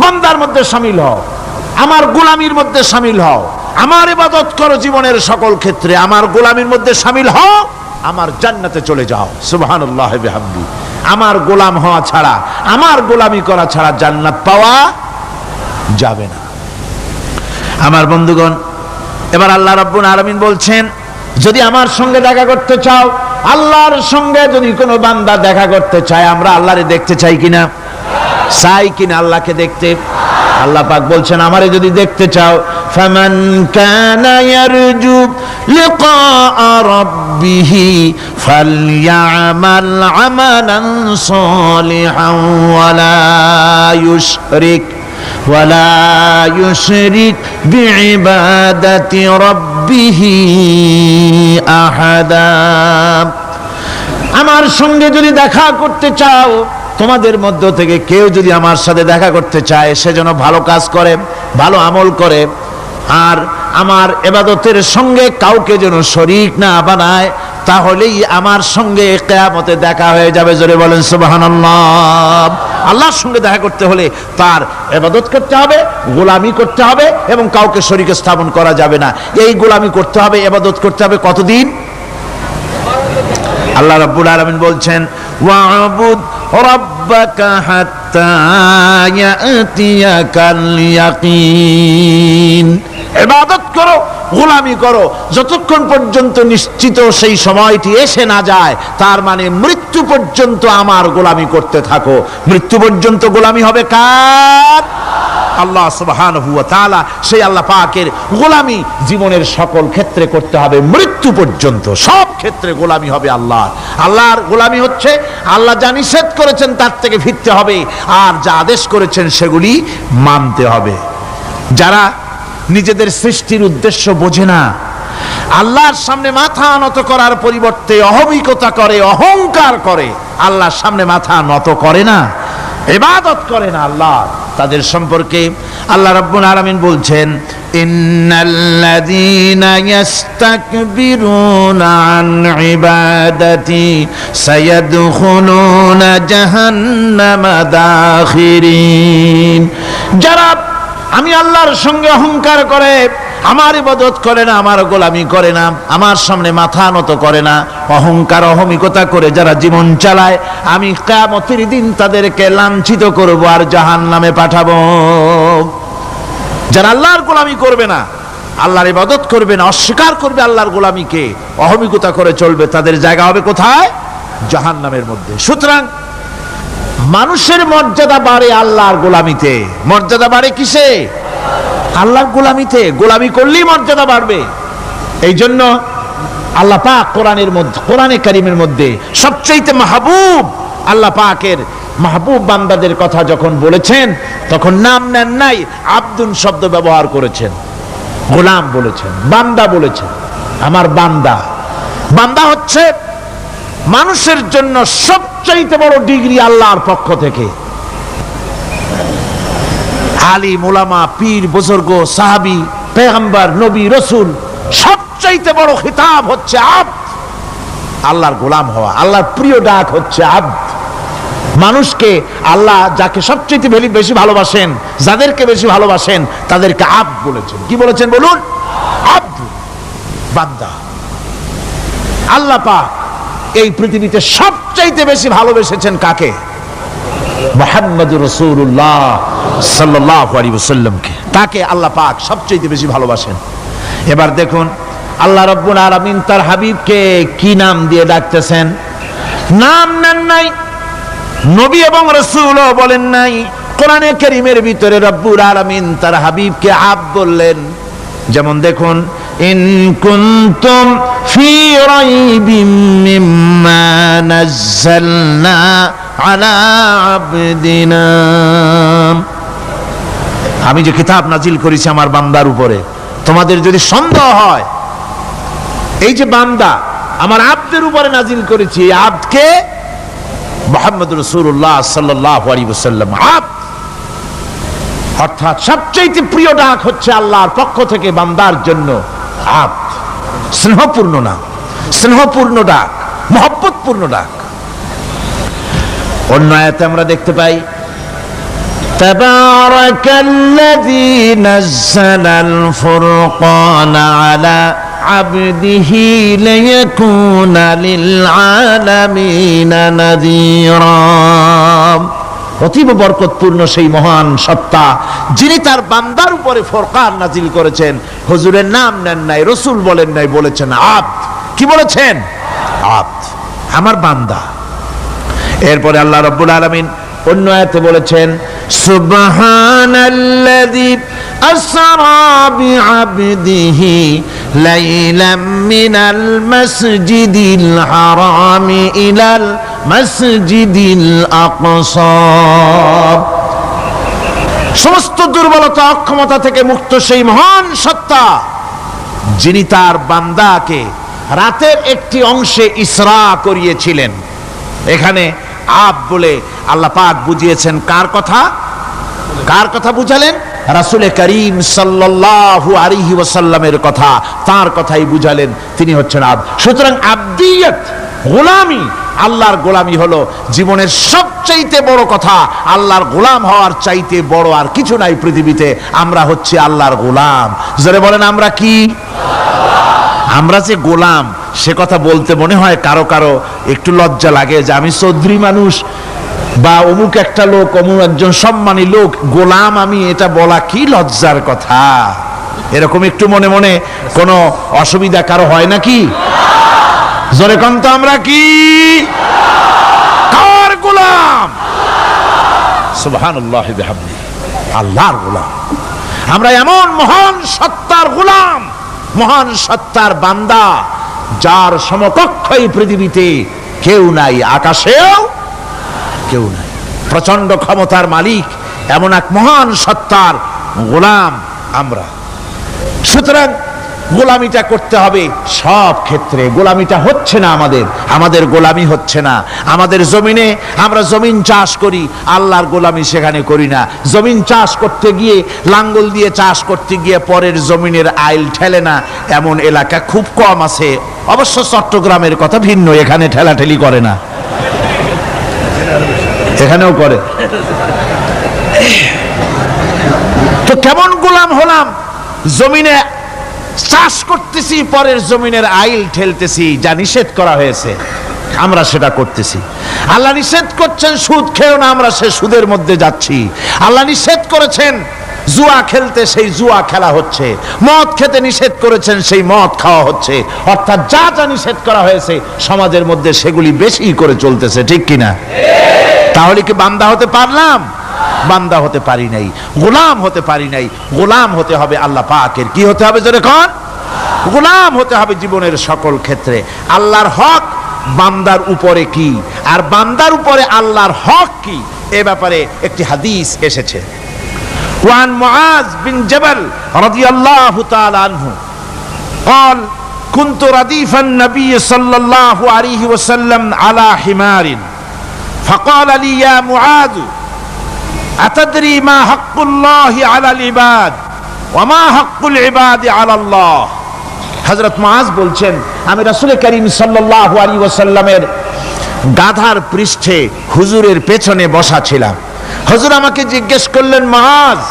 বান্দার মধ্যে শামিল হও, আমার গোলামির মধ্যে শামিল হও, আমার ইবাদত করো জীবনের সকল ক্ষেত্রে, আমার গোলামির মধ্যে শামিল হও, আমার জান্নাতে চলে যাও। সুবহানাল্লাহ বিহামদি। আমার গোলাম হওয়া ছাড়া, আমার গোলামি করা ছাড়া জান্নাত পাওয়া যাবে না। আমার বন্ধুগণ, এবার আল্লাহ রাব্বুল আলামিন বলছেন, যদি আমার সঙ্গে দেখা করতে চাও, আল্লাহর সঙ্গে যদি কোনো বান্দা দেখা করতে চায়, আমরা আল্লাহরে দেখতে চাই কিনা? চাই কিনা আল্লাহকে দেখতে? আল্লাহ পাক বলছেন, আমারে যদি দেখতে চাও, ফামান কানা ইয়ারজু লিকা রাব্বিহি ফালইআমাল আমালান সালিহান ওয়ালা ইউশরিক বিইবাদাতি রাব্বিহি আহাদা। আমার সঙ্গে যদি দেখা করতে চাও, তোমাদের মধ্য থেকে কেউ যদি আমার সাথে দেখা করতে চায়, সে যেন ভালো কাজ করে, ভালো আমল করে, আর আমার ইবাদতের সঙ্গে কাউকে যেন শরীক না বানায়, তাহলেই আমার সঙ্গে কিয়ামতে দেখা হয়ে যাবে। জোরে বলেন সুবহানাল্লাহ। আল্লাহর সঙ্গে দেখা করতে হলে তার ইবাদত করতে হবে, গোলামি করতে হবে, এবং কাউকে শরীক স্থাপন করা যাবে না। এই গোলামি করতে হবে, ইবাদত করতে হবে কতদিন? আল্লাহ রাব্বুল আলামিন বলছেন, ওয়া'বুদ রাব্বাকা হাত্তা ইয়াতিয়াকাল ইয়াকিন। ইবাদত করো, গোলামি করো, যতক্ষণ পর্যন্ত নিশ্চিত সেই সময়টি এসে না যায়, তার মানে মৃত্যু পর্যন্ত আমার গোলামি করতে থাকো। মৃত্যু পর্যন্ত গোলামি হবে কার? আল্লাহ সুবহানাহু ওয়া তাআলা। সেই আল্লাহ পাকের গোলামি জীবনের সকল ক্ষেত্রে করতে হবে, মৃত্যু পর্যন্ত সব ক্ষেত্রে গোলামি হবে আল্লাহর। আল্লাহর গোলামি হচ্ছে আল্লাহ যা নিষেধ করেছেন তার থেকে ফিরতে হবে, আর যা আদেশ করেছেন সেগুলি মানতে হবে। যারা নিজেদের সৃষ্টির উদ্দেশ্য বোঝে না, আল্লাহর সামনে মাথা নত করার পরিবর্তে অহমিকতা করে, অহংকার করে, আল্লাহর সামনে মাথা নত করে না, ইবাদত করে না আল্লাহ, তাদের সম্পর্কে আল্লাহ রাব্বুল আলামিন বলছেন, ইন্নাল্লাযীনা ইস্তাকবিরুনা আন ইবাদাতি সায়াদখুলুনা জাহান্নামা দাখিরিন। যারা আমি আল্লাহর সঙ্গে অহংকার করে, আমার ইবাদত করে না, আমার গোলামি করে না, আমার সামনে মাথা নত করে না, অহংকার অহমিকতা করে যারা জীবন চালায়, আমি কিয়ামতের দিন তাদেরকে লাঞ্ছিত করব আর জাহান্নামে পাঠাবো। যারা আল্লাহর গোলামি করবে না, আল্লাহর ইবাদত করবে না, অস্বীকার করবে আল্লাহর গোলামিকে, অহমিকতা করে চলবে, তাদের জায়গা হবে কোথায়? জাহান্নামের মধ্যে। সুতরাং মানুষের মর্যাদা বাড়ে আল্লাহর গোলামিতে। মর্যাদা বাড়ে কিসে? আল্লাহর গোলামিতে। গোলামি করলেই মর্যাদা বাড়বে। এই জন্য আল্লাহ পাক কোরআনের মধ্যে, কোরআনে কারীমের মধ্যে সবচেয়ে মাহবুব, আল্লাহ পাকের মাহবুব বান্দাদের কথা যখন বলেছেন, তখন নাম নেন নাই, আব্দুন শব্দ ব্যবহার করেছেন, গোলাম বলেছেন, বান্দা বলেছেন। আমার বান্দা। বান্দা হচ্ছে মানুষের জন্য সবচাইতে বড় ডিগ্রি আল্লাহর পক্ষ থেকে। আলিম, উলামা, পীর, বুজুর্গ, সাহাবী, পেগম্বর, নবী, রাসূল, সবচাইতে বড় খিতাব হচ্ছে আব্দ। আল্লাহর গোলাম হওয়া, আল্লাহর প্রিয় ডাক হচ্ছে আব্দ। মানুষকে আল্লাহ যাকে সবচেয়ে বেশি ভালোবাসেন, যাদেরকে বেশি ভালোবাসেন, তাদেরকে আব্দ বলেছেন। কি বলেছেন বলুন? আব্দ, বান্দা। আল্লাহ পাক এই পৃথিবীতে সবচাইতে বেশি ভালোবেসেছেন কাকে? মুহাম্মদুর রাসূলুল্লাহ সাল্লাল্লাহু আলাইহি ওয়াসাল্লামকে। তাকে আল্লাহ পাক সবচাইতে বেশি ভালোবাসেন। এবার দেখুন আল্লাহ রাব্বুল আলামিন তার হাবিবকে কি নাম দিয়ে ডাকতেছেন? নাম নেন নাই, নবী এবং রাসূলও বলেন নাই। কোরআনে কারীমের ভিতরে রব্বুল আলামিন তার হাবিবকে আব্দ বললেন। যেমন দেখুন, ইন কুনতুম ফি রাইবিম মিম্মা নাযালনা আলা আবদিনা। আমি যে কিতাব নাজিল করেছি আমার বান্দার উপরে, তোমাদের যদি সন্দেহ হয় এই যে বান্দা আমার আব্দের উপরে নাজিল করেছি, এই আব্দকে মুহাম্মদ রাসূলুল্লাহ সাল্লাল্লাহু আলাইহি ওয়াসাল্লাম আব্দ, অর্থাৎ সবচেয়ে প্রিয় ডাক হচ্ছে আল্লাহর পক্ষ থেকে বান্দার জন্য আব্দ। স্নেহপূর্ণ নাম, স্নেহপূর্ণ ডাক, মহব্বতপূর্ণ ডাক। অন্য আয়াতে আমরা দেখতে পাই তাবারাকাল্লাযী নাযালাল ফুরকানা আলা আবদিহি লিয়াকুনা লিল আলামিনা নাযীরা। অতীব বরকতপূর্ণ সেই মহান সত্তা যিনি তার বান্দার উপরে ফুরকান নাজিল করেছেন। হুজুরের নাম নেন নাই, রাসূল বলেন নাই, বলেছেন আব্দ। কি বলেছেন? আব্দ, আমার বান্দা। এরপরে আল্লাহ রাব্বুল আলামিন অন্য আয়াতে বলেছেন সুবহানাল্লাযী আসরা বিআবদিহি লাইলাম মিনাল মাসজিদিল হারামি ইলাল মাসজিদিল আকসা। সমস্ত দুর্বলতা অক্ষমতা থেকে মুক্ত সেই মহান সত্তা যিনি তার বান্দাকে রাতের একটি অংশে ইসরা করিয়েছিলেন। এখানে আব বলে আল্লাহ পাক বুঝিয়েছেন কার কথা? কার কথা বুঝালেন? রাসূল করিম সাল্লাল্লাহু আলাইহি ওয়াসাল্লামের কথা, তার কথাই বুঝালেন, তিনি হচ্ছেন আব। সুতরাং আবদিয়ত, গোলামি, আল্লাহর গোলামি হলো জীবনের সবচাইতে বড় কথা। আল্লাহর গোলাম হওয়ার চাইতে বড় আর কিছু নাই পৃথিবীতে। আমরা হচ্ছে আল্লাহর গোলাম। জোরে বলেন আমরা কি? আমরা যে গোলাম, সে কথা বলতে মনে হয় কারো কারো একটু লজ্জা লাগে যে আমি চৌধুরী মানুষ বা অমুক একটা লোক, অমুক একজন সম্মানী লোক, গোলাম আমি, এটা বলা কি লজ্জার কথা। এরকম একটু মনে মনে কোনো অসুবিধা কারো হয় নাকি? জোরে কোন তো আমরা কি? কার গোলাম? সুবহানাল্লাহি বিহামদিহি, আল্লাহর গোলাম। আমরা এমন মহান সত্তার গোলাম, মহান সত্তার বান্দা যার সমকক্ষ এই পৃথিবীতে কেউ নাই, আকাশেও কেউ নাই। প্রচন্ড ক্ষমতার মালিক এমন এক মহান সত্তার গোলাম আমরা। সুতরাং গোলামিটা করতে হবে সব ক্ষেত্রে। গোলামিটা হচ্ছে না আমাদের গোলামি হচ্ছে না। আমাদের জমিনে আমরা জমিন চাষ করি, আল্লাহর গোলামি সেখানে করি না। জমিন চাষ করতে গিয়ে, লাঙ্গল দিয়ে চাষ করতে গিয়ে পরের জমিনের আইল ঠেলে না, এমন এলাকা খুব কম আছে। অবশ্য চট্টগ্রামের কথা ভিন্ন, এখানে ঠেলাঠেলি করে না, এখানেও করে। তো কেমন গোলাম হলাম? জমিনে চাষ করতেছি, পরের জমিনের আইল ঠেলতেছি, যা নিষেধ করা হয়েছে আমরা সেটা করতেছি। আল্লাহ নিষেধ করছেন সুদ খেও না, আমরা সে সুদের মধ্যে যাচ্ছি। আল্লাহ নিষেধ করেছেন জুয়া খেলতে, সেই জুয়া খেলা হচ্ছে। মদ খেতে নিষেধ করেছেন, সেই মদ খাওয়া হচ্ছে। অর্থাৎ যা যা নিষেধ করা হয়েছে সমাজের মধ্যে সেগুলি বেশি করে চলতেছে, ঠিক কিনা? তাহলে কি বান্দা হতে পারলাম? বান্দা হতে পারি নাই, গোলাম হতে পারি নাই। গোলাম হতে হবে আল্লাহ পাকের। কি হতে হবে জোরে কোন? গোলাম হতে হবে জীবনের সকল ক্ষেত্রে। আল্লাহর হক বান্দার উপরে কি, আর বান্দার উপরে আল্লাহর হক কি, এ ব্যাপারে একটি হাদিস এসেছে। ওয়ান মুআজ বিন জাবাল রাদিয়াল্লাহু তাআলা আনহু قال كنت رديف النبي صلى الله عليه وسلم على حمار فقال لي يا معاذ أتدري ما حق الله على العباد وما حق العباد على الله। হযরত মুআজ বলছেন আমি রাসূল করিম সাল্লাল্লাহু আলাইহি ওয়াসাল্লামের গাধার পৃষ্ঠে হুজুরের পেছনে বসা ছিলাম। হুজুর আমাকে জিজ্ঞেস করলেন, মুআজ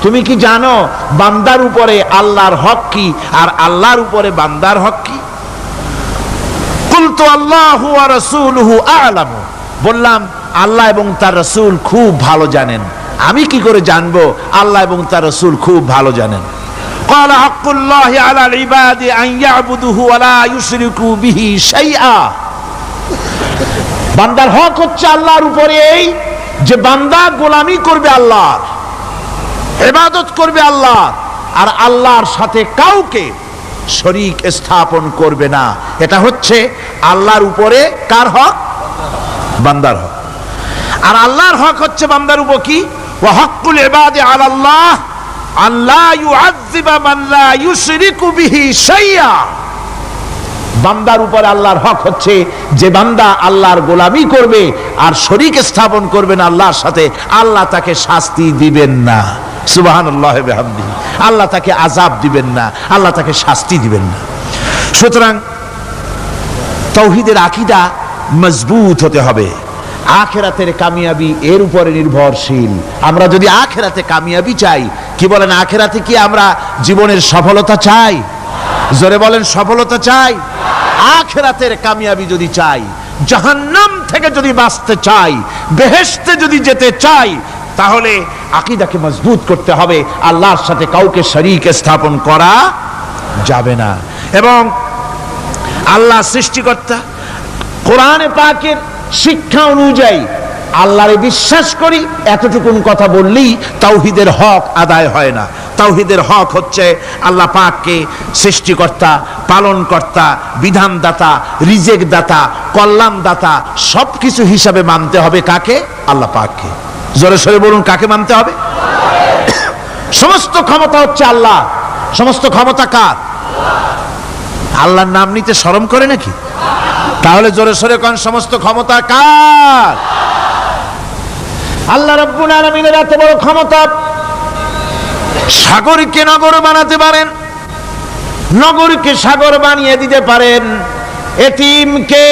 তুমি কি জানো বান্দার উপরে আল্লাহর হক কি আর আল্লাহর উপরে বান্দার হক কি? কুলতু আল্লাহু ওয়া রাসূলুহু আ'লামু, বললাম আল্লাহ এবং তার রাসূল খুব ভালো জানেন। আমি কি করে জানবো? আল্লাহ এবং তার রাসূল খুব ভালো জানেন। ক্বালা হাক্কুল্লাহি আলাল ইবাদি আন ইয়াবুদুহু ওয়া লা ইউশরিকু বিহি শাইআ। বান্দার হক হচ্ছে আল্লাহর উপরে এই যে বান্দা গোলামি করবে আল্লাহর, ইবাদত করবে আল্লাহ, আর আল্লাহর সাথে কাউকে শরীক স্থাপন করবে না। এটা হচ্ছে আল্লাহর উপরে কার হক? বান্দার হক। আর আল্লাহর হক হচ্ছে বান্দার উপর কি? ওয়া হাক্কুল ইবাদি আলাল্লাহ আল্লাহ ইউআযযিবা মান লা ইউশরিকু বিহি শাইআ। বান্দার উপরে আল্লাহর হক হচ্ছে যে বান্দা আল্লাহর গোলামি করবে আর শরীক স্থাপন করবে না আল্লাহর সাথে, আল্লাহ তাকে শাস্তি দিবেন না। সুবহানাল্লাহ ওয়া বিহামদিহি। আল্লাহ তাকে আযাব দিবেন না, আল্লাহ তাকে শাস্তি দিবেন না। সুতরাং তাওহীদের আকীদা মজবুত হতে হবে। আখিরাতের কামিয়াবি এর উপরে নির্ভরশীল। আমরা যদি আখিরাতে কামিয়াবি চাই, কি বলেন, আখিরাতে কি আমরা জীবনের সফলতা চাই? জোরে বলেন, সফলতা চাই? আখিরাতের কামিয়াবি যদি চাই, জাহান্নাম থেকে যদি বাঁচতে চাই, বেহেশতে যদি যেতে চাই, তাহলে আকীদাকে মজবুত করতে হবে। আল্লাহর সাথে কাউকে শরীক স্থাপন করা যাবে না। এবং আল্লাহ সৃষ্টিকর্তা, কোরআনে পাকের শিক্ষা অনুযায়ী আল্লাহরে বিশ্বাস করি এতটুকুন কথা বললেই তাওহীদের হক আদায় হয় না। তাওহীদের হক হচ্ছে আল্লাহ পাককে সৃষ্টিকর্তা, পালনকর্তা, বিধানদাতা, রিজেক দাতা, কল্যাণ দাতা সবকিছু হিসাবে মানতে হবে। কাকে? আল্লাহ পাককে। জোরে সরে বলুন, কাকে মানতে হবে? সমস্ত ক্ষমতা হচ্ছে আল্লাহ। সমস্ত ক্ষমতা কার? আল্লাহর নাম নিতে শরম করে নাকি? তাহলে জোরে সরে কোন সমস্ত ক্ষমতা কার? আল্লাহ রাব্বুল আলামিনের এত বড় ক্ষমতা, সাগরকে নগর বানাতে পারেন, নগরকে সাগর বানিয়ে দিতে পারেন, এতিমকে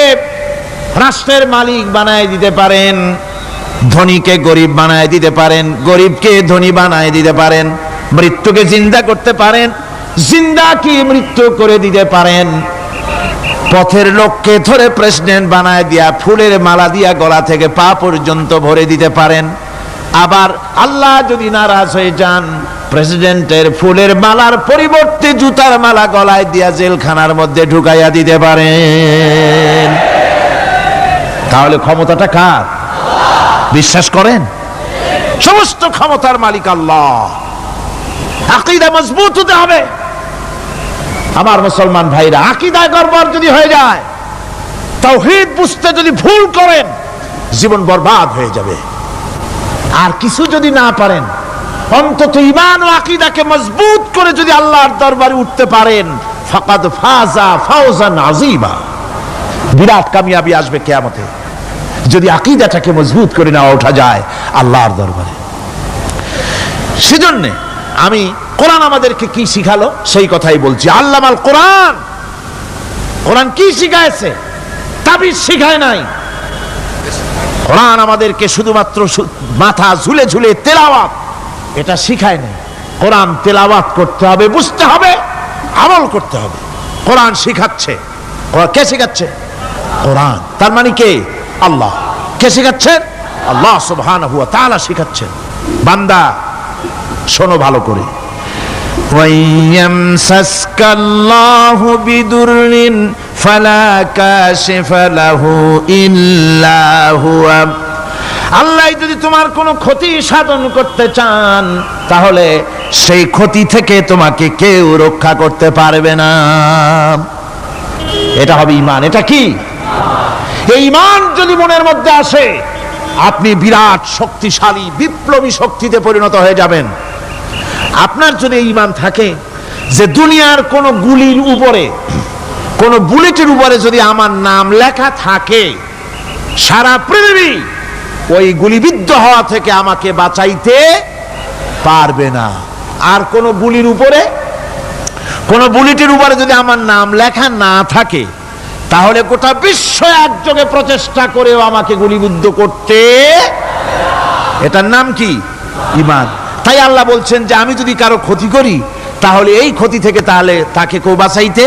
রাষ্ট্রের মালিক বানায় দিতে পারেন, ধনীকে গরিব বানায় দিতে পারেন, গরিবকে ধনী বানায় দিতে পারেন, মৃত্যুকে জিন্দা করতে পারেন, জিন্দাকে মৃত্যু করে দিতে পারেন, পথের লোককে ধরে প্রেসিডেন্ট বানায় দিয়া ফুলের মালা দিয়া গলা থেকে পা পর্যন্ত ভরে দিতে পারেন। আবার আল্লাহ যদি নারাজ হয়ে যান, প্রেসিডেন্টের ফুলের মালার পরিবর্তে জুতার মালা গলায় দিয়া জেলখানার মধ্যে ঢুকাইয়া দিতে পারেন। তাহলে ক্ষমতাটা কার? বিশ্বাস করেন? সমস্ত ক্ষমতার মালিক আল্লাহ। আকীদা মজবুত হতে হবে। আমার মুসলমান ভাইরা, আকীদায় গড়বড় যদি হয়ে যায়, তাওহীদ বুঝতে যদি ভুল করেন, জীবন বরবাদ হয়ে যাবে। আর কিছু যদি না পারেন, অন্তত ঈমান ও আকীদাকে মজবুত করে যদি আল্লাহর দরবারে উঠতে পারেন, ফাকাদ ফাজা ফাওজান আযীমা। বিরাট কামিয়াবি আসবে কিয়ামতে যদি আকীদাটাকে মজবুত করে না ওঠা যায় আল্লাহর দরবারে। সেজন্য আমি কোরআন আমাদেরকে কি শিখালো সেই কথাই বলছি। আল্লামাল কোরআন, কোরআন কি শিখায়ছে? তাবিজ শিখায় নাই। কোরআন আমাদেরকে শুধুমাত্র মাথা ঝুলে ঝুলে তেলাওয়াত এটা শিখায় নাই। কোরআন তেলাওয়াত করতে হবে, বুঝতে হবে, আমল করতে হবে। কোরআন শিখাচ্ছে। কে শিখাচ্ছে? কোরআন। তার মানে কে? আল্লাহ। কে শিখাচ্ছেন? আল্লাহ সুবহানাহু ওয়া তাআলা শিখাচ্ছেন। বান্দা শোনো ভালো করে। ওয়াইয়ামসাসকাল্লাহু বিদুররিন ফালা কাশিফা লাহু ইল্লা হুয়া। আল্লাহ যদি তোমার কোনো ক্ষতি সাধন করতে চান, তাহলে সেই ক্ষতি থেকে তোমাকে কেউ রক্ষা করতে পারবে না। এটা হবে ঈমান। এটা কি? এই ঈমান যদি মনের মধ্যে আসে, আপনি বিরাট শক্তিশালী বিপ্লবী শক্তিতে পরিণত হয়ে যাবেন। আপনার যদি ঈমান থাকে যে দুনিয়ার কোন গুলির উপরে, কোন বুলেটের উপরে যদি আমার নাম লেখা থাকে, সারা পৃথিবী ওই গুলিবিদ্ধ হওয়া থেকে আমাকে বাঁচাইতে পারবে না। আর কোন গুলির উপরে, কোন বুলেটের উপরে যদি আমার নাম লেখা না থাকে, তাহলে গোটা বিশ্ব একযোগে প্রচেষ্টা করেও আমাকে গুলিবিদ্ধ করতে, এটার নাম কি? ঈমান। তাই আল্লাহ বলছেন যে আমি যদি কারো ক্ষতি করি, তাহলে এই ক্ষতি থেকে তাহলে তাকে কেউ বাঁচাইতে।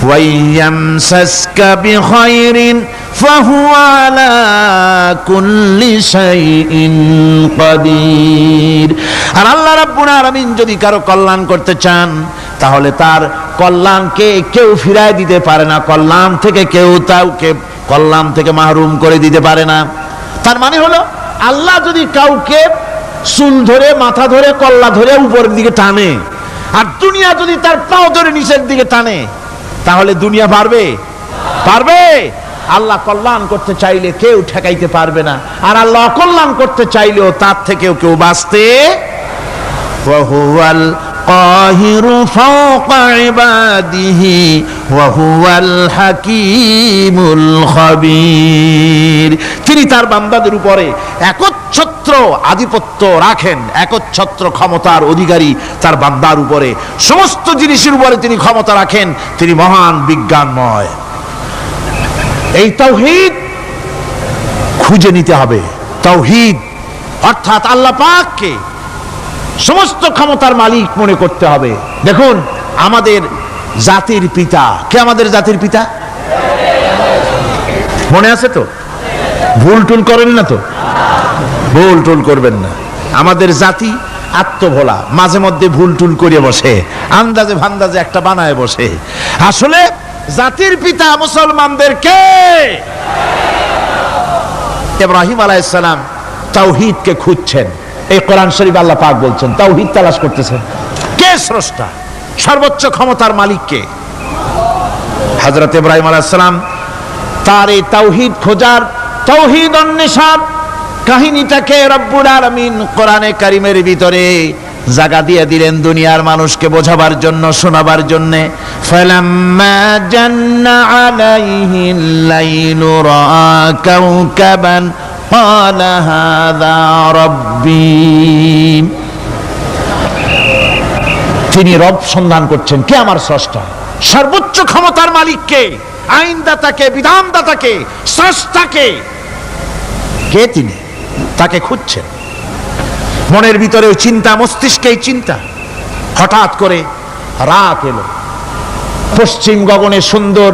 ওয়াইয়ামসাসকা বিখাইরিন ফাহুয়া আলা কুল্লি শাইইন কাদির। আর আল্লাহ রাব্বুল আলামিন যদি কারো কল্যাণ করতে চান, তাহলে তার কল্যাণকে কেউ ফিরায় দিতে পারে না। কল্যাণ থেকে কেউ তাকে কল্যাণ থেকে মাহরুম করে দিতে পারে না। তার মানে হলো, আল্লাহ যদি কাউকে চুল ধরে, মাথা ধরে, কল্লা ধরে উপরের দিকে টানে, আর দুনিয়া যদি তার পাও ধরে নিচের দিকে টানে, তাহলে দুনিয়া পারবে? পারবে? আল্লাহ কল্যাণ করতে চাইলে কেউ ঠেকাইতে পারবে না, আর আল্লাহ অকল্যাণ করতে চাইলেও তার থেকেও কেউ বাঁচতে ওয়া হুয়াল কাহিরু ফাওকা ইবাদিহি ওয়া হুয়াল হাকীমুল খাবীর। তিনি তার বান্দাদের উপরে একচ্ছত্র আধিপত্য রাখেন, একচ্ছত্র ক্ষমতার অধিকারী তার বান্দার উপরে, সমস্ত জিনিসের উপরে তিনি ক্ষমতা রাখেন, তিনি মহান বিজ্ঞানময়। এই তাওহীদ খুঁজে নিতে হবে। তাওহীদ অর্থাৎ আল্লাহ পাককে সমস্ত ক্ষমতার মালিক মনে করতে হবে। দেখুন, আমাদের জাতির পিতা কে? আমাদের জাতির পিতা মনে আছে তো? ভুল টুল করেন না তো? ভুল টুল করবেন না। আমাদের জাতি আত্মভোলা, মাঝে মধ্যে ভুল টুল করে বসে, আন্দাজে ভান্দাজে একটা বানায় বসে। আসলে জাতির পিতা মুসলমানদের কে? ইব্রাহিম আলাইহিস সালাম তাওহীদকে খুঁজছেন। এই কোরআন শরীফ আল্লাহ পাক বলছেন তাওহীদ তালাশ করতেছেন। কে স্রষ্টা? সর্বোচ্চ ক্ষমতার মালিক কে? হযরত ইব্রাহিম আলাইহিস সালাম তার এই তাওহীদ খোঁজার, তাওহীদ অন্বেষণ কাহিনীটাকে রব্বুল আলামিন কোরআনে কারীমের ভিতরে জায়গা দিয়ে দিলেন দুনিয়ার মানুষকে বোঝাবার জন্য, শোনাবার জন্য। ফালাম্মা জান্না আলাইহিল লাইলু রাআ কাওকাবান ক্বালা হাযা রাব্বী। তিনি রব সন্ধান করছেন, কে আমার স্রষ্টা? সর্বোচ্চ ক্ষমতার মালিককে, আইনদাতাকে, বিধানদাতাকে, স্রষ্টাকে, কে তিনি? তাকে খুঁজছেন। মনের ভিতরে চিন্তা, মস্তিষ্কে চিন্তা। হঠাৎ করে রাত এলো, পশ্চিম গগনে সুন্দর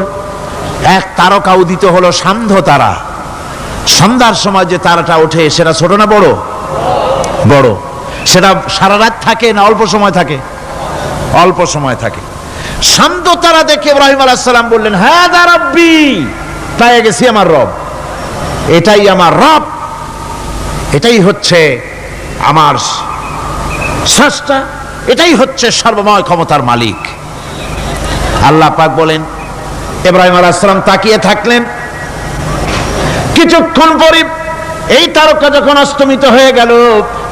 এক তারকা উদিত হলো, সান্ধ্য তারা। সন্ধ্যার সময় যে তারাটা ওঠে সেটা ছোট না বড়? বড়। সেটা সারা রাত থাকে না অল্প সময় থাকে? অল্প সময় থাকে। সান্ধ্য তারা দেখে ইব্রাহিম আলাইহিস সালাম বললেন, হাযা রাব্বী, পেয়ে গেছি আমার রব, এটাই আমার রব, এটাই হচ্ছে আমার স্রষ্টা, এটাই হচ্ছে সর্বময় ক্ষমতার মালিক। আল্লাহ পাক বলেন, ইব্রাহিম আলাইহিস সালাম তাকিয়ে থাকলেন। কিছুক্ষণ পরে এই তারকা যখন অস্তমিত হয়ে গেল,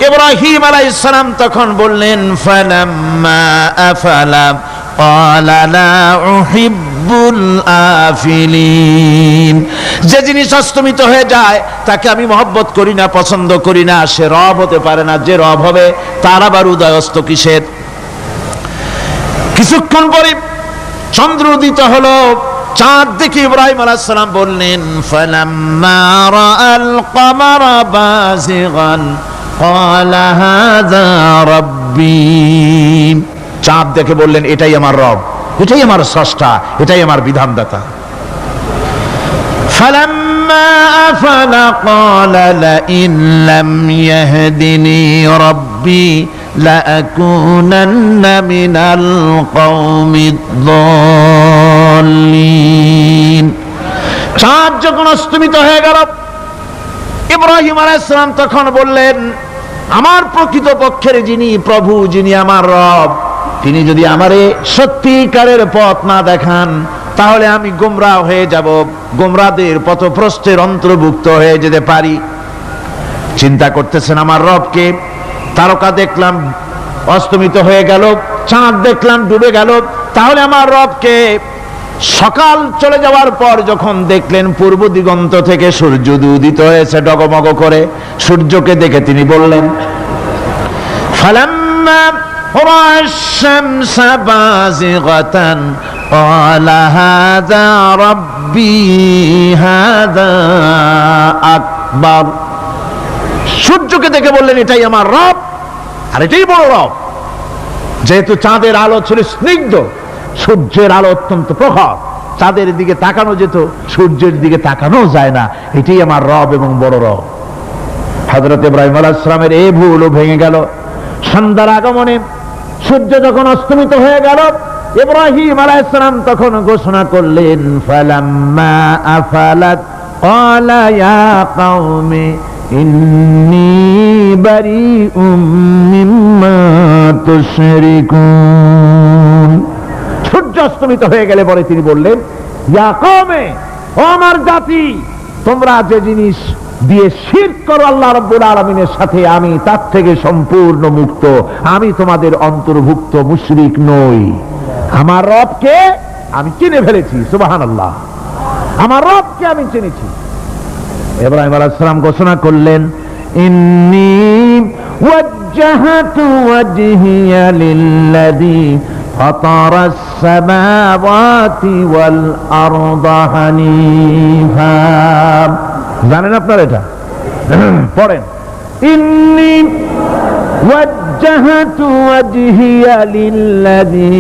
ইব্রাহিম আলাইহিস সালাম তখন বললেন, ফালাম্মা আফালা ক্বালা লা উহিব্বুল আফিলিন। যে জিনিস অস্তমিত হয়ে যায় তাকে আমি মহব্বত করি না, পছন্দ করি না, সে রব হতে পারে না। যে রব হবে তার আবার উদয় অস্ত কিসের? কিছুক্ষণ পরে চন্দ্র উদিত হলো, চাঁদ দেখে ইব্রাহিম আলাইহিস সালাম বললেন, ফালাম্মা রাআল কমারা বাযিগান ক্বালা হাযা রাব্বী। চাঁদ দেখে বললেন, এটাই আমার রব, এটাই আমার স্রষ্টা, এটাই আমার বিধানদাতা। ফালাম্মা আফালা ক্বালা লাইন লাম ইয়াহদিনি রাব্বী লাআকুনান্না মিনাল কওমিদ যাল্লিন। চাঁদ যখন অস্তমিত হয়ে গেল, ইব্রাহিম আলাইহিস সালাম তখন বললেন, আমার প্রকৃত পক্ষের যিনি প্রভু, যিনি আমার রব, তিনি যদি আমারে সত্যিকারের পথ না দেখান তাহলে আমি গোমরাহ হয়ে যাব, গোমরাহদের পথভ্রষ্টের অন্তর্ভুক্ত হয়ে যেতে পারি। চিন্তা করতেছেন আমার রবকে। তারকা দেখলাম অস্তমিত হয়ে গেল, চাঁদ দেখলাম ডুবে গেল, তাহলে আমার রবকে? সকাল চলে যাওয়ার পর যখন দেখলেন পূর্ব দিগন্ত থেকে সূর্য উদিত হয়েছে ডগমগ করে, সূর্যকে দেখে তিনি বললেন, ফালাম্মা রাআশ শামসা বাযিগাতান ক্বালা হাযা রাব্বী হাযা আকবার। সূর্যকে দেখে বললেন, এটাই আমার রব, আর এটাই বড় রব। যেহেতু চাঁদের আলো ছিল স্নিগ্ধ, সূর্যের আলো অত্যন্ত প্রখর, চাঁদের দিকে তাকানো যেত, সূর্যের দিকে তাকানো যায় না, এটাই আমার রব এবং বড় রব। হযরত ইব্রাহিম আলাইহিস সালামের এই ভুলও ভেঙে গেল। সন্ধ্যার আগমনে সূর্য যখন অস্তমিত হয়ে গেল, ইব্রাহিম আলাইহিস সালাম তখন ঘোষণা করলেন, ফালাম্মা আফালাত ক্বালা ইয়া কওমি ইন্নী বারিউম মিম্মা তুশরিকুন। সূর্য অস্তমিত হয়ে গেলে পরে তিনি বললেন, ইয়া কওমে, ও আমার জাতি, তোমরা যে জিনিস দিয়ে শিরক করো আল্লাহ রাব্বুল আলামিনের সাথে, আমি তার থেকে সম্পূর্ণ মুক্ত, আমি তোমাদের অন্তর্ভুক্ত মুশরিক নই। আমার রবকে আমি চিনে ফেলেছি, সুবহানাল্লাহ, আমার রবকে আমি চিনেছি। ইব্রাহিম আলাইহিস সালাম ঘোষণা করলেন, ইন্নী ওয়াজ্জাহতু ওয়াজহিয়া লিল্লাযী ফাতারাস সামাওয়াতি ওয়াল আরদা হানিফা। জানেন আপনারা এটা? পড়েন, ইন্নী ওয়াজ্জাহতু ওয়াজহিয়া লিল্লাযী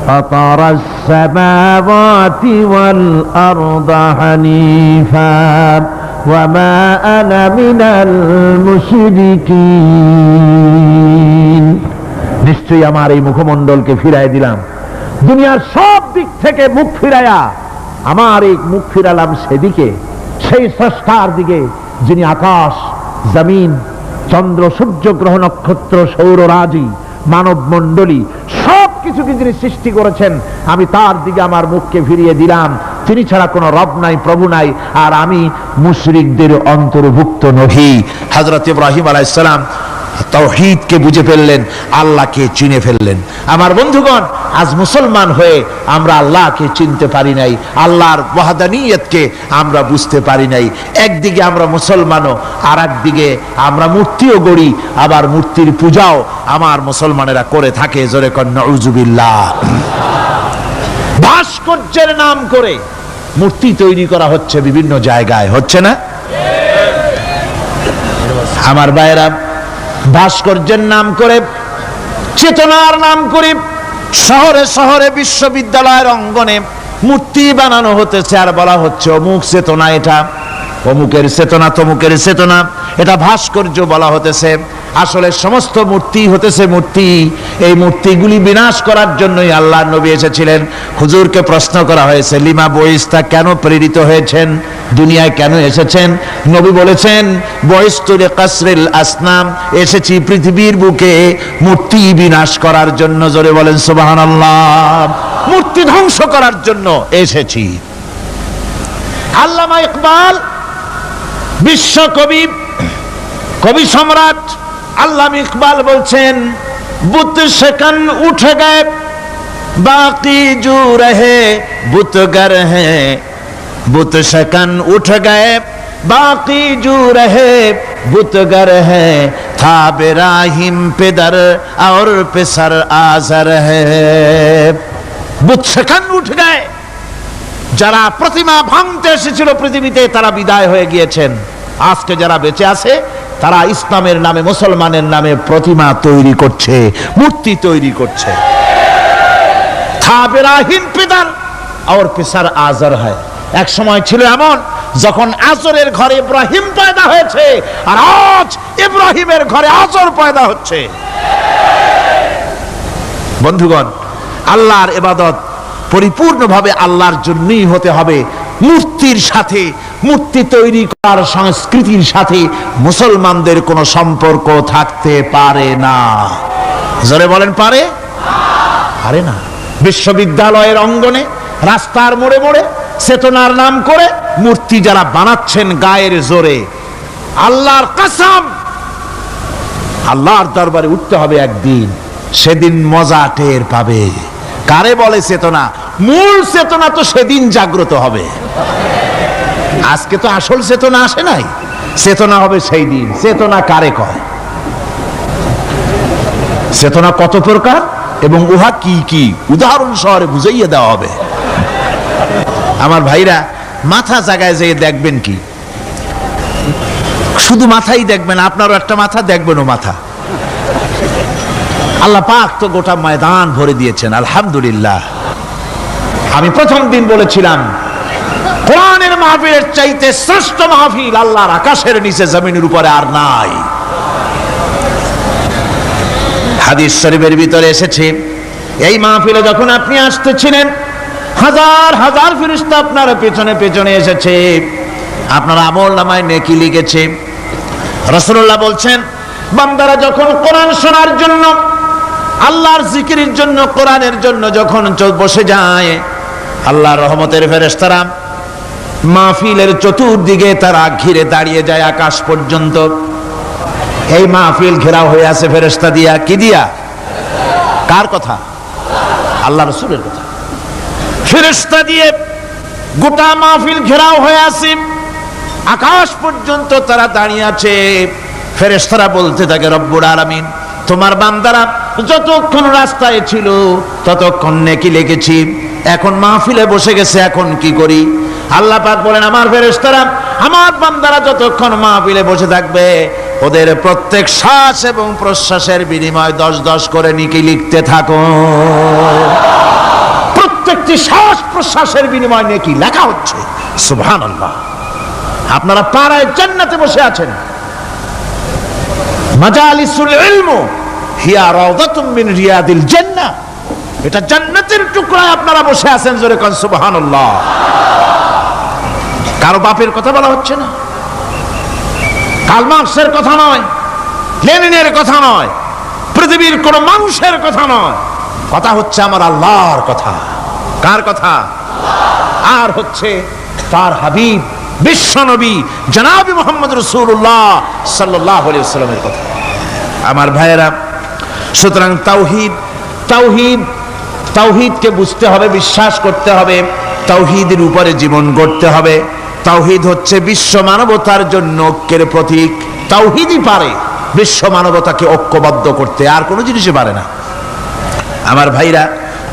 ফাতারাস সামাওয়াতি ওয়াল আরদা হানিফা ওয়া মা আনা মিনাল মুশরিকিন। নিশ্চয়ই আমার এই মুখমণ্ডলকে ফিরাই দিলাম, দুনিয়ার সব দিক থেকে মুখ ফিরাইয়া আমার এই মুখ ফিরালাম সেদিকে, সেই স্রষ্টার দিকে যিনি আকাশ, জমিন, চন্দ্র, সূর্য, গ্রহ, নক্ষত্র, সৌররাজি, মানব মণ্ডলী সবকিছুকে যিনি সৃষ্টি করেছেন, আমি তার দিকে আমার মুখকে ফিরিয়ে দিলাম। তিনি ছাড়া কোনো রব নাই, প্রভু নাই, আর আমি মুশরিকদের অন্তর্ভুক্ত নহি। হযরত ইব্রাহিম আলাইহিস সালাম তাওহীদকে বুঝে ফেললেন, আল্লাহকে চিনে ফেললেন। আমার বন্ধুগণ, আজ মুসলমান হয়ে আমরা আল্লাহকে চিনতে পারি নাই, আল্লাহর ওয়াহদানিয়তকে আমরা বুঝতে পারি নাই। একদিকে আমরা মুসলমানও, আর একদিকে আমরা মূর্তিও গড়ি, আবার মূর্তির পূজাও আমার মুসলমানেরা করে থাকে। জোরে কর নাউজুবিল্লাহ। ভাস্কর্যের নাম করে মূর্তি তৈরি করা হচ্ছে বিভিন্ন জায়গায়, হচ্ছে না? আমার ভাইয়েরা, ভাস্কর্যের নাম করে, চেতনার নাম করে শহরে শহরে, বিশ্ববিদ্যালয়ের অঙ্গনে মূর্তি বানানো হতেছে, আর বলা হচ্ছে অমুক চেতনা, এটা অমুকের চেতনা, তমুকের চেতনা, এটা ভাস্কর্য বলা হতেছে। আসলে সমস্ত মূর্তি হতেছে মূর্তি। এই মূর্তিগুলি বিনাশ করার জন্যই আল্লাহর নবী এসেছিলেন। হুজুরকে প্রশ্ন করা হয়েছে, লিমা বয়স্তা, কেন প্রেরিত হয়েছেন, দুনিয়ায় কেন এসেছেন? নবী বলেছেন, বয়স্তুরে কাসরিল আসনাম, এসেছি পৃথিবীর বুকে মূর্তি বিনাশ করার জন্য। জোরে বলেন সুবহানাল্লাহ। মূর্তি ধ্বংস করার জন্য এসেছি। আল্লামা ইকবাল, বিশ্ব কবি, কবি সম্রাট আল্লামা ইকবাল বলছেন, বুত সেকন উঠ গয়ে বাকি জু রহে বুতগর হ্যাঁ, বুত সেকন উঠ গয়ে বাকি জু রহে বুতगर है था बेराहिम पेदर और पेसर आजर है। বুত সেকন উঠ গয়ে, যারা প্রতিমা ভাঙতে এসেছিল পৃথিবীতে তারা বিদায় হয়ে গিয়েছেন। আজকে যারা বেঁচে আছে তারা ইসলামের নামে, মুসলমানের নামে প্রতিমা তৈরি করছে, মূর্তি তৈরি করছে। था बेराहिम पेदर और पेसर आजर है। এক সময় ছিল এমন যখন আজরের ঘরে ইব্রাহিম পয়দা হয়েছে, আর আজ ইব্রাহিমের ঘরে আজর পয়দা হচ্ছে। বন্ধুগণ, আল্লাহর ইবাদত পরিপূর্ণভাবে আল্লাহর জন্যই হতে হবে। মূর্তির সাথে, মূর্তি তৈরি করার সংস্কৃতির সাথে মুসলমানদের কোনো সম্পর্ক থাকতে পারে না। জোরে বলেন, পারে? পারে না। বিশ্ববিদ্যালয়ের অঙ্গনে, রাস্তার মোড়ে মোড়ে চেতনার নাম করে মূর্তি যারা বানাচ্ছেন গায়ের জোরে, আল্লাহর কসম, আল্লাহর দরবারে উঠতে হবে একদিন, সেদিন মজা টের পাবে। কারে বলে চেতনা? মূল চেতনা তো সেদিন জাগ্রত হবে। আজকে তো আসল চেতনা আসে নাই, চেতনা হবে সেই দিন। চেতনা কারে কয়? চেতনা কত প্রকার এবং উহা কি কি উদাহরণ সহরে বুঝাইয়া দেওয়া হবে। আমার ভাইরা, মাথা জায়গায় যেয়ে দেখবেন কি, শুধু মাথাই দেখবেন, আপনারও একটা মাথা, দেখবেনও মাথা। আল্লাহ পাক তো গোটা ময়দান ভরে দিয়েছেন, আলহামদুলিল্লাহ। আমি প্রথম দিন বলেছিলাম, কোরআনের মাহফিলের চাইতে শ্রেষ্ঠ মাহফিল আল্লাহর আকাশের নিচে জমিনের উপরে আর নাই। হাদিস শরীফের ভিতরে এসেছে, এই মাহফিলে যখন আপনি আসতেছিলেন, হাজার হাজার ফেরেশতা আপনার পেছনে পেছনে এসেছে, আপনার আমল নামায় নেকি লিখেছে। রাসূলুল্লাহ বলছেন, বান্দারা যখন কোরআন শোনার জন্য, আল্লাহর জিকিরের জন্য, কোরআনের জন্য যখন বসে যায়, আল্লাহর রহমতের ফেরেশতারা মাহফিলের চতুর্দিকে তারা ঘিরে দাঁড়িয়ে যায় আকাশ পর্যন্ত। এই মাহফিল ঘেরাও হয়ে আছে ফেরেশতা দিয়া। কি দিয়া? কার কথা? আল্লাহ রাসূলের কথা। ফেরেশতা দিয়ে গোটা মাহফিল ঘেরাও হয়ে আছে, আকাশ পর্যন্ত তারা দাঁড়িয়ে আছে। ফেরেশতারা বলতে থাকে, রব্বুল আলামিন, তোমার বান্দারা যতক্ষণ রাস্তায় ছিল ততক্ষণ নেকি লিখেছি, এখন মাহফিলে বসে গেছে, এখন কি করি? আল্লাহ পাক বলেন, আমার ফেরেশতারা, আমার বান্দারা যতক্ষণ মাহফিলে বসে থাকবে ওদের প্রত্যেক শ্বাস এবং প্রশ্বাসের বিনিময় 10-10 করে নেকি লিখতে থাকো। প্রত্যেকটি শ্বাস প্রশ্বাসের বিনিময় নেকি লেখা হচ্ছে। সুবহানাল্লাহ। আপনারা পাড়ায় জান্নাতে বসে আছেন। মাজালিসুল ইলম হিয়া রাওদাতুম মিন রিয়াদিল জান্নাহ, এটা জান্নাতের টুকরায় আপনারা বসে আছেন। জোরে কোন সুবহানাল্লাহ। কারো বাপের কথা বলা হচ্ছে না, কার্ল মার্কসের কথা নয়, লেনিনের কথা নয়, পৃথিবীর কোন মানুষের কথা নয়, কথা হচ্ছে আমার আল্লাহর কথা। কার কথা? আর হচ্ছে তার হাবিব বিশ্বনবী জনাবি মুহাম্মদ রাসূলুল্লাহ সাল্লাল্লাহু আলাইহি ওয়াসাল্লামের কথা। আমার ভাইয়েরা, সুতরাং তাওহীদকে বুঝতে হবে, বিশ্বাস করতে হবে, তাওহীদের উপরে জীবন গড়তে হবে। তাওহীদ হচ্ছে বিশ্ব মানবতার জন্য ঐক্যের প্রতীক। তাওহীদই পারে বিশ্ব মানবতাকে ঐক্যবদ্ধ করতে, আর কোনো জিনিসই পারে না। আমার ভাইরা,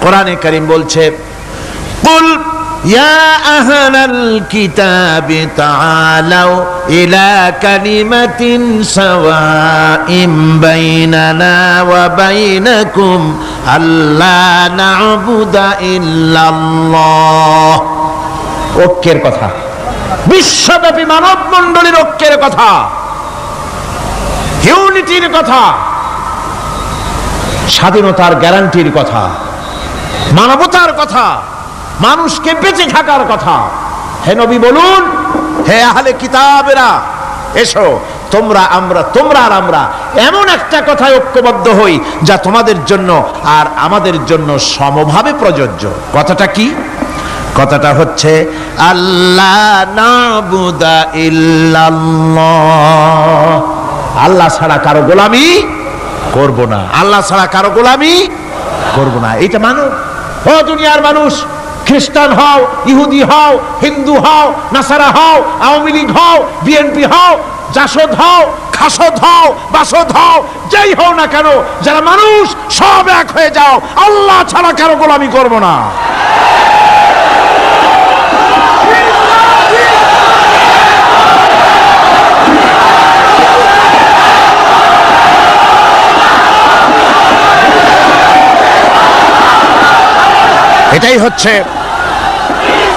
কোরআনে কারীম বলছে, কুল ইয়া আহলাল কিতাবি তাআলাউ ইলা কালিমাতিন সাওয়াইম বাইনানা ওয়া বাইনাকুম আল্লা না'বুদা ইল্লাল্লাহ। ঐক্যের কথা, বিশ্বব্যাপী মানব মণ্ডলীর ঐক্যের কথা, ইউনিটির কথা, স্বাধীনতার গ্যারান্টির কথা, মানবতার কথা, মানুষকে বেঁচে থাকার কথা। হে নবী বলুন, হে আহলে কিতাবেরা, এসো তোমরা আর আমরা এমন একটা কথায় ঐক্যবদ্ধ হই যা তোমাদের জন্য আর আমাদের জন্য সমভাবে প্রযোজ্য। কথাটা কি? কথাটা হচ্ছে আল্লাহ নাবুদা ইল্লাল্লাহ, আল্লাহ ছাড়া কারো গোলামি করব না, আল্লাহ ছাড়া কারো গোলামি করব না। এটা মানো। ও দুনিয়ার মানুষ, খ্রিস্টান হও, ইহুদি হও, হিন্দু হও, নাসারা হও, আওয়ামী লীগ হও, বিএনপি হও, জাসদ হও, খাসদ হও, বাসদ হও, যেই হও না কেন, যারা মানুষ সব এক হয়ে যাও, আল্লাহ ছাড়া কারো গোলামি করব না।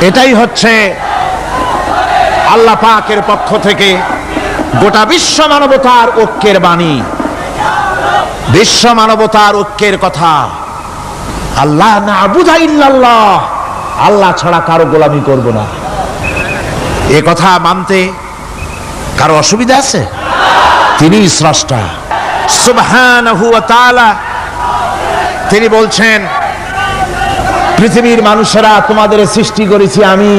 এটাই হচ্ছে আল্লাহ পাকের পক্ষ থেকে গোটা বিশ্ব মানবতার ঐক্যের বাণী, বিশ্ব মানবতার ঐক্যের কথা। আল্লাহ না'বুদা ইল্লাল্লাহ, আল্লাহ ছাড়া কারো গোলামি করব না। এ কথা মানতে কারো অসুবিধা আছে? তিনি স্রষ্টা সুবহানাহু ওয়া তাআলা। তিনি বলছেন, পৃথিবীর মানুষেরা তোমাদের সৃষ্টি করেছি আমি,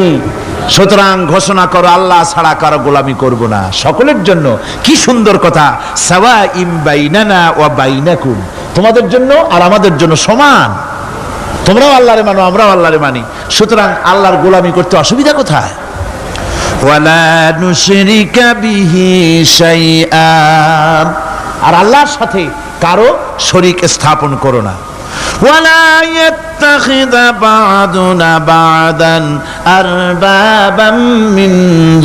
সুতরাং ঘোষণা করো আল্লাহ ছাড়া কারো গোলামি করব না, সকলের জন্য। কি সুন্দর কথা, সাওয়াইম বাইনানা ওয়া বাইনাকুম, তোমাদের জন্য আর আমাদের জন্য সমান। তোমরাও আল্লাহরে মানো, আমরাও আল্লাহরে মানি, সুতরাং আল্লাহর গোলামি করতে অসুবিধা কোথায়? ওয়ালা নুশরিকা বিহি শাইআ, আর আল্লাহর সাথে কারো শরীক স্থাপন করো না। ولا يتخذ بعضنا بعضا أربابا من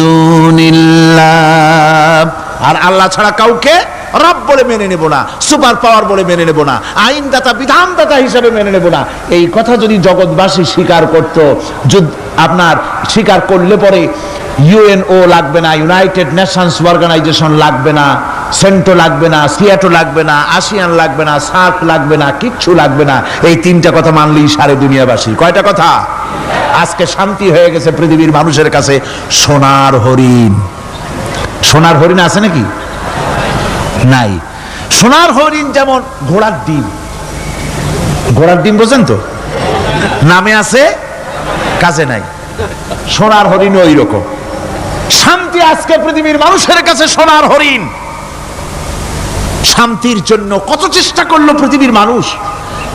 دون الله, আর আল্লাহ ছাড়া কাউকে রব বলে মেনে নেব না, সুপার পাওয়ার বলে মেনে নেব না, আইনদাতা বিধানদাতা হিসেবে মেনে নেব না। এই কথা যদি জগৎবাসী স্বীকার করত, আপনার স্বীকার করলে পরে ইউএনও লাগবে না, ইউনাইটেড নেশনস অর্গানাইজেশন লাগবে না, সেন্টো লাগবে না, সিয়াটো লাগবে না, আসিয়ান লাগবে না, সার্ক লাগবে না, কিচ্ছু লাগবে না। এই তিনটা কথা মানলেই সারে দুনিয়াবাসী। কয়টা কথা? আজকে শান্তি হয়ে গেছে পৃথিবীর মানুষের কাছে। সোনার হরিণ, সোনার হরিণ আছে নাকি? নাই। সোনার হরিণ যেমন ঘোড়ার ডিম, ঘোড়ার ডিম বোঝেন তো, নামে আছে কাজে নাই। সোনার হরিণ ওই রকম। শান্তি আজকে পৃথিবীর মানুষের কাছে সোনার হরিণ। শান্তির জন্য কত চেষ্টা করলো পৃথিবীর মানুষ।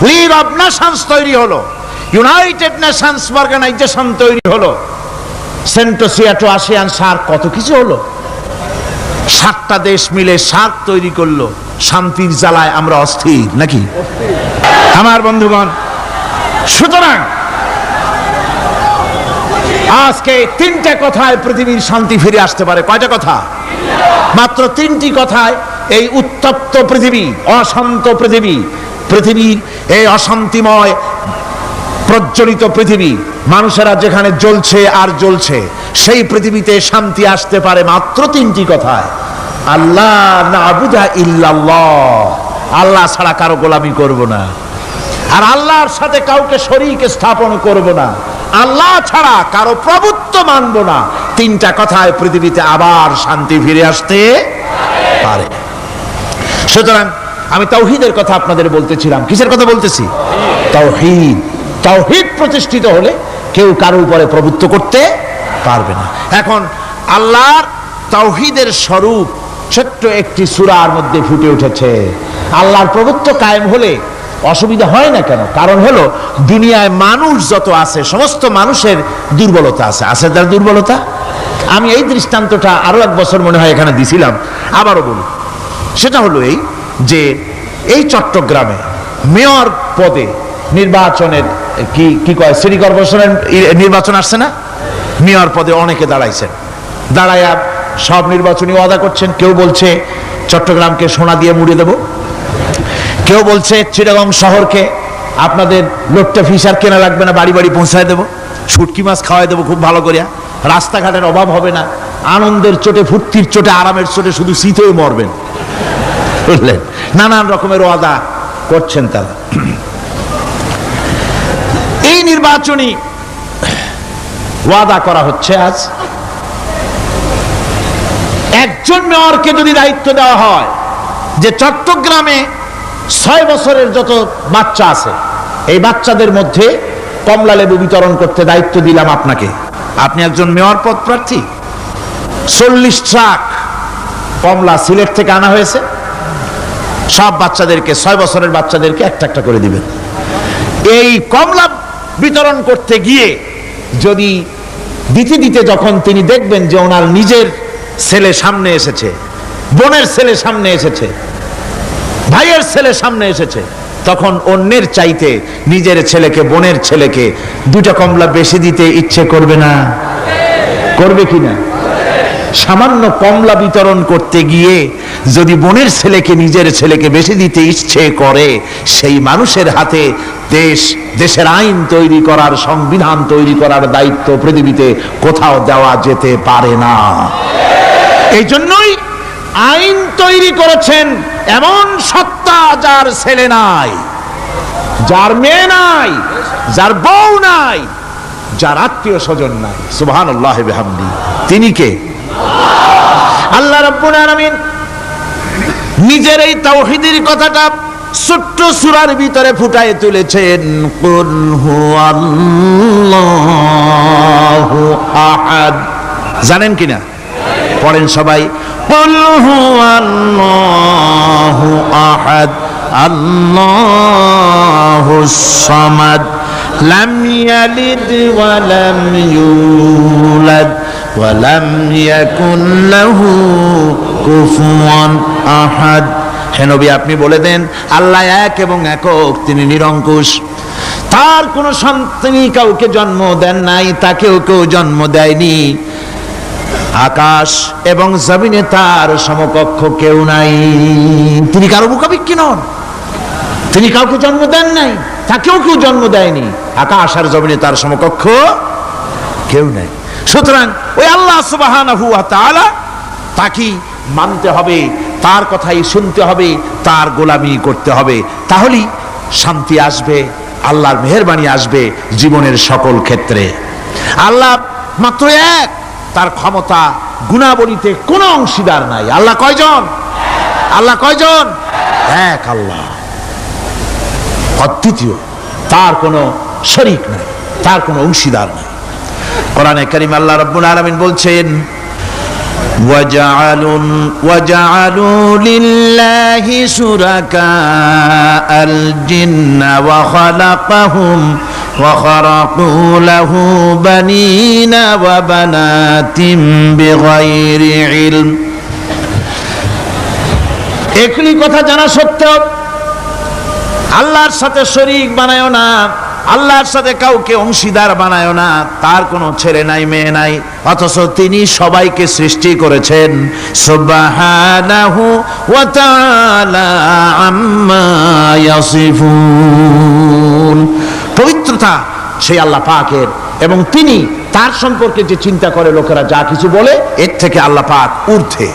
লিগ অব নেশনস তৈরি হলো, ইউনাইটেড নেশনস অর্গানাইজেশন তৈরি হলো, সেন্টোসিয়াটো আসিয়ান সার্ক, কত কিছু হলো। 7টা দেশ মিলে সার্ক তৈরি করলো। শান্তির জ্বালায় আমরা অস্থির নাকি আমার বন্ধুগণ? সুতরাং আজকে 3টে কথায় পৃথিবীর শান্তি ফিরে আসতে পারে। কয়টা কথা? মাত্র 3টি কথায় এই উত্তপ্ত পৃথিবী, অশান্ত পৃথিবী, পৃথিবীর এই অশান্তিময় প্রজ্বলিত পৃথিবী, মানুষেরা যেখানে জ্বলছে আর জ্বলছে, সেই পৃথিবীতে শান্তি আসতে পারে মাত্র 3টি কথায়। আল্লাহ নাবুদা ইল্লাল্লাহ, আল্লাহ ছাড়া কারো গোলামি করব না, আর আল্লাহর সাথে কাউকে শরীক স্থাপন করব না, আল্লাহ ছাড়া কারো প্রভুত্ব মানব না। 3টা কথায় পৃথিবীতে আবার শান্তি ফিরে আসতে পারে। সুতরাং আমি তাওহীদের কথা আপনাদের বলতেছিলাম। কিসের কথা বলতেছি? তাওহীদ। তাওহীদ প্রতিষ্ঠিত হলে কেউ কারো উপরে প্রভুত্ব করতে পারবে না। এখন আল্লাহর তাওহীদের স্বরূপ ছোট্ট একটি সূরার মধ্যে ফুটে উঠেছে। আল্লাহর প্রভুত্ব কায়েম হলে অসুবিধা হয় না কেন? কারণ হলো দুনিয়ায় মানুষ যত আছে, সমস্ত মানুষের দুর্বলতা আছে। আছে তার দুর্বলতা। আমি এই দৃষ্টান্তটা আরো 1 বছর মনে হয় এখানে দিছিলাম, আবারও বলি। সেটা হলো এই যে এই চট্টগ্রামে মেয়র পদে নির্বাচনের কি কয় সিটি কর্পোরেশনের নির্বাচন আসছে না? মেয়র পদে অনেকে দাঁড়াইছেন। দাঁড়ায়া সব নির্বাচনী ওয়াদা করছেন। কেউ বলছে চট্টগ্রামকে সোনা দিয়ে মুড়ে দেব, কেউ বলছে চিটাগং শহরকে আপনাদের লোট্টা ফিশার কেনা লাগবে না, বাড়ি বাড়ি পৌঁছায় দেবো, শুটকি মাছ খাওয়াই দেবো খুব ভালো করিয়া, রাস্তাঘাটের অভাব হবে না, আনন্দের চোটে, ফুর্তির চোটে, আরামের চোটে শুধু শীত হয়ে মরবেন। বুঝলেন? নানান রকমের ওয়াদা করছেন তারা। এই নির্বাচনী ওয়াদা করা হচ্ছে। আজ একজন মেয়রকে যদি দায়িত্ব দেওয়া হয় যে চট্টগ্রামে 6 বছরের যত বাচ্চা আছে, এই বাচ্চাদের মধ্যে কমলা লেবু বিতরণ করতে দায়িত্ব দিলাম আপনাকে, আপনি একজন মেয়র পদ প্রার্থী, 40 ট্রাক কমলা সিলেট থেকে আনা হয়েছে, সব বাচ্চাদেরকে, 6 বছরের বাচ্চাদেরকে একটা করে দিবেন। এই কমলা বিতরণ করতে গিয়ে যদি দিতে যখন তিনি দেখবেন যে ওনার নিজের ছেলে সামনে এসেছে, বোনের ছেলে সামনে এসেছে, ভাইয়ের ছেলে সামনে এসেছে, তখন অন্যের চাইতে নিজের ছেলেকে, বোনের ছেলেকে 2টা কমলা বেশি দিতে ইচ্ছে করবে না? করবে কিনা? সামান্য কমলা বিতরণ করতে গিয়ে যদি বোনের ছেলেকে, নিজের ছেলেকে বেশি দিতে ইচ্ছে করে, সেই মানুষের হাতে দেশের আইন তৈরি করার, সংবিধান তৈরি করার দায়িত্ব পৃথিবীতে কোথাও দেওয়া যেতে পারে না। এই জন্যই আইন তৈরি করেছেন এমন সত্তা যার ছেলে নাই, যার মেয়ে নাই, যার বউ নাই, যার আত্মীয় স্বজন নাই। সুবহানাল্লাহি ওয়া বিহামদি। তিনি কে? আল্লাহ রাব্বুল আলামিন নিজের এই তাওহীদের কথাটা ছোট্ট সূরার ভিতরে ফুটায় তুলেছেন। কুল হুয়াল্লাহু আহাদ। জানেন কিনা? পড়েন সবাই। কুল হুয়াল্লাহু আহাদ আল্লাহুস সামাদ লাম ইয়ালিদ ওয়া লাম ইউলাদ ওয়া লাম ইয়াকুন লাহু কুফুয়ান আহাদ। হে নবী, আপনি বলে দেন আল্লাহ এক এবং একক, তিনি নিরঙ্কুশ, তার কোনো সন্তান কাউকে জন্ম দেন নাই, তাকেও কেউ জন্ম দেয়নি, আকাশ এবং জমিনে তার সমকক্ষ কেউ নাই। তিনি কারো মুখাপেক্ষী নন, তিনি কাউকে জন্ম দেন নাই, তাকেও কেউ জন্ম দেয়নি, আকাশ আর জমিনে তার সমকক্ষ কেউ নাই। সুতরাং ওই আল্লাহ সুবহানাহু ওয়া তাআলা, তাকে মানতে হবে, তার কথাই শুনতে হবে, তার গোলামি করতে হবে, তাহলেই শান্তি আসবে, আল্লাহর মেহেরবানি আসবে জীবনের সকল ক্ষেত্রে। আল্লাহ মাত্র এক, তার ক্ষমতা গুণাবলীতে কোনো অংশীদার নাই। আল্লাহ কয়জন? আল্লাহ কয়জন? এক আল্লাহ, অদ্বিতীয়, তার কোনো শরীক নাই, তার কোনো অংশীদার নাই। কোরআনে কারীম আল্লাহ রাব্বুল আলামিন বলছেন وجعلوا لله شركاء الجن وخلقهم وخرقوا له بنين وبنات بغير علم একই কথা জানা সত্ত্বেও আল্লাহর সাথে শরীক বানায়ো না, আল্লাহর সাথে কাউকে অংশীদার বানায়ো না। তার কোনো ছেলে নাই, মেয়ে নাই, অথচ তিনি সবাইকে সৃষ্টি করেছেন। সুবহানাহু ওয়া তাআলা আম্মা ইয়াসিফুন। পবিত্রতা সেই আল্লাহ পাকের, এবং তিনি তার সম্পর্কে যে চিন্তা করে লোকেরা যা কিছু বলে, এর থেকে আল্লাহ পাক ঊর্ধ্বে।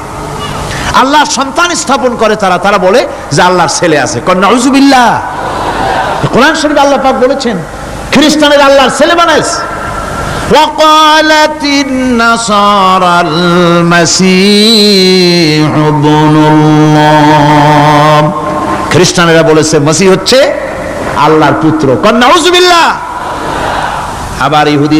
আল্লাহ সন্তান স্থাপন করে তারা বলে যে আল্লাহর ছেলে আছে। নাউযুবিল্লাহ। কোরআন শরীফে আল্লাহ পাক বলেছেন খ্রিস্টানের আল্লাহর ছেলে বানাইছে। وقالت النصارى المسيح ابن الله। খ্রিস্টানেরা বলেছে মসিহ হচ্ছে আল্লাহর পুত্র। নাউযুবিল্লাহ। আবার ইহুদিরা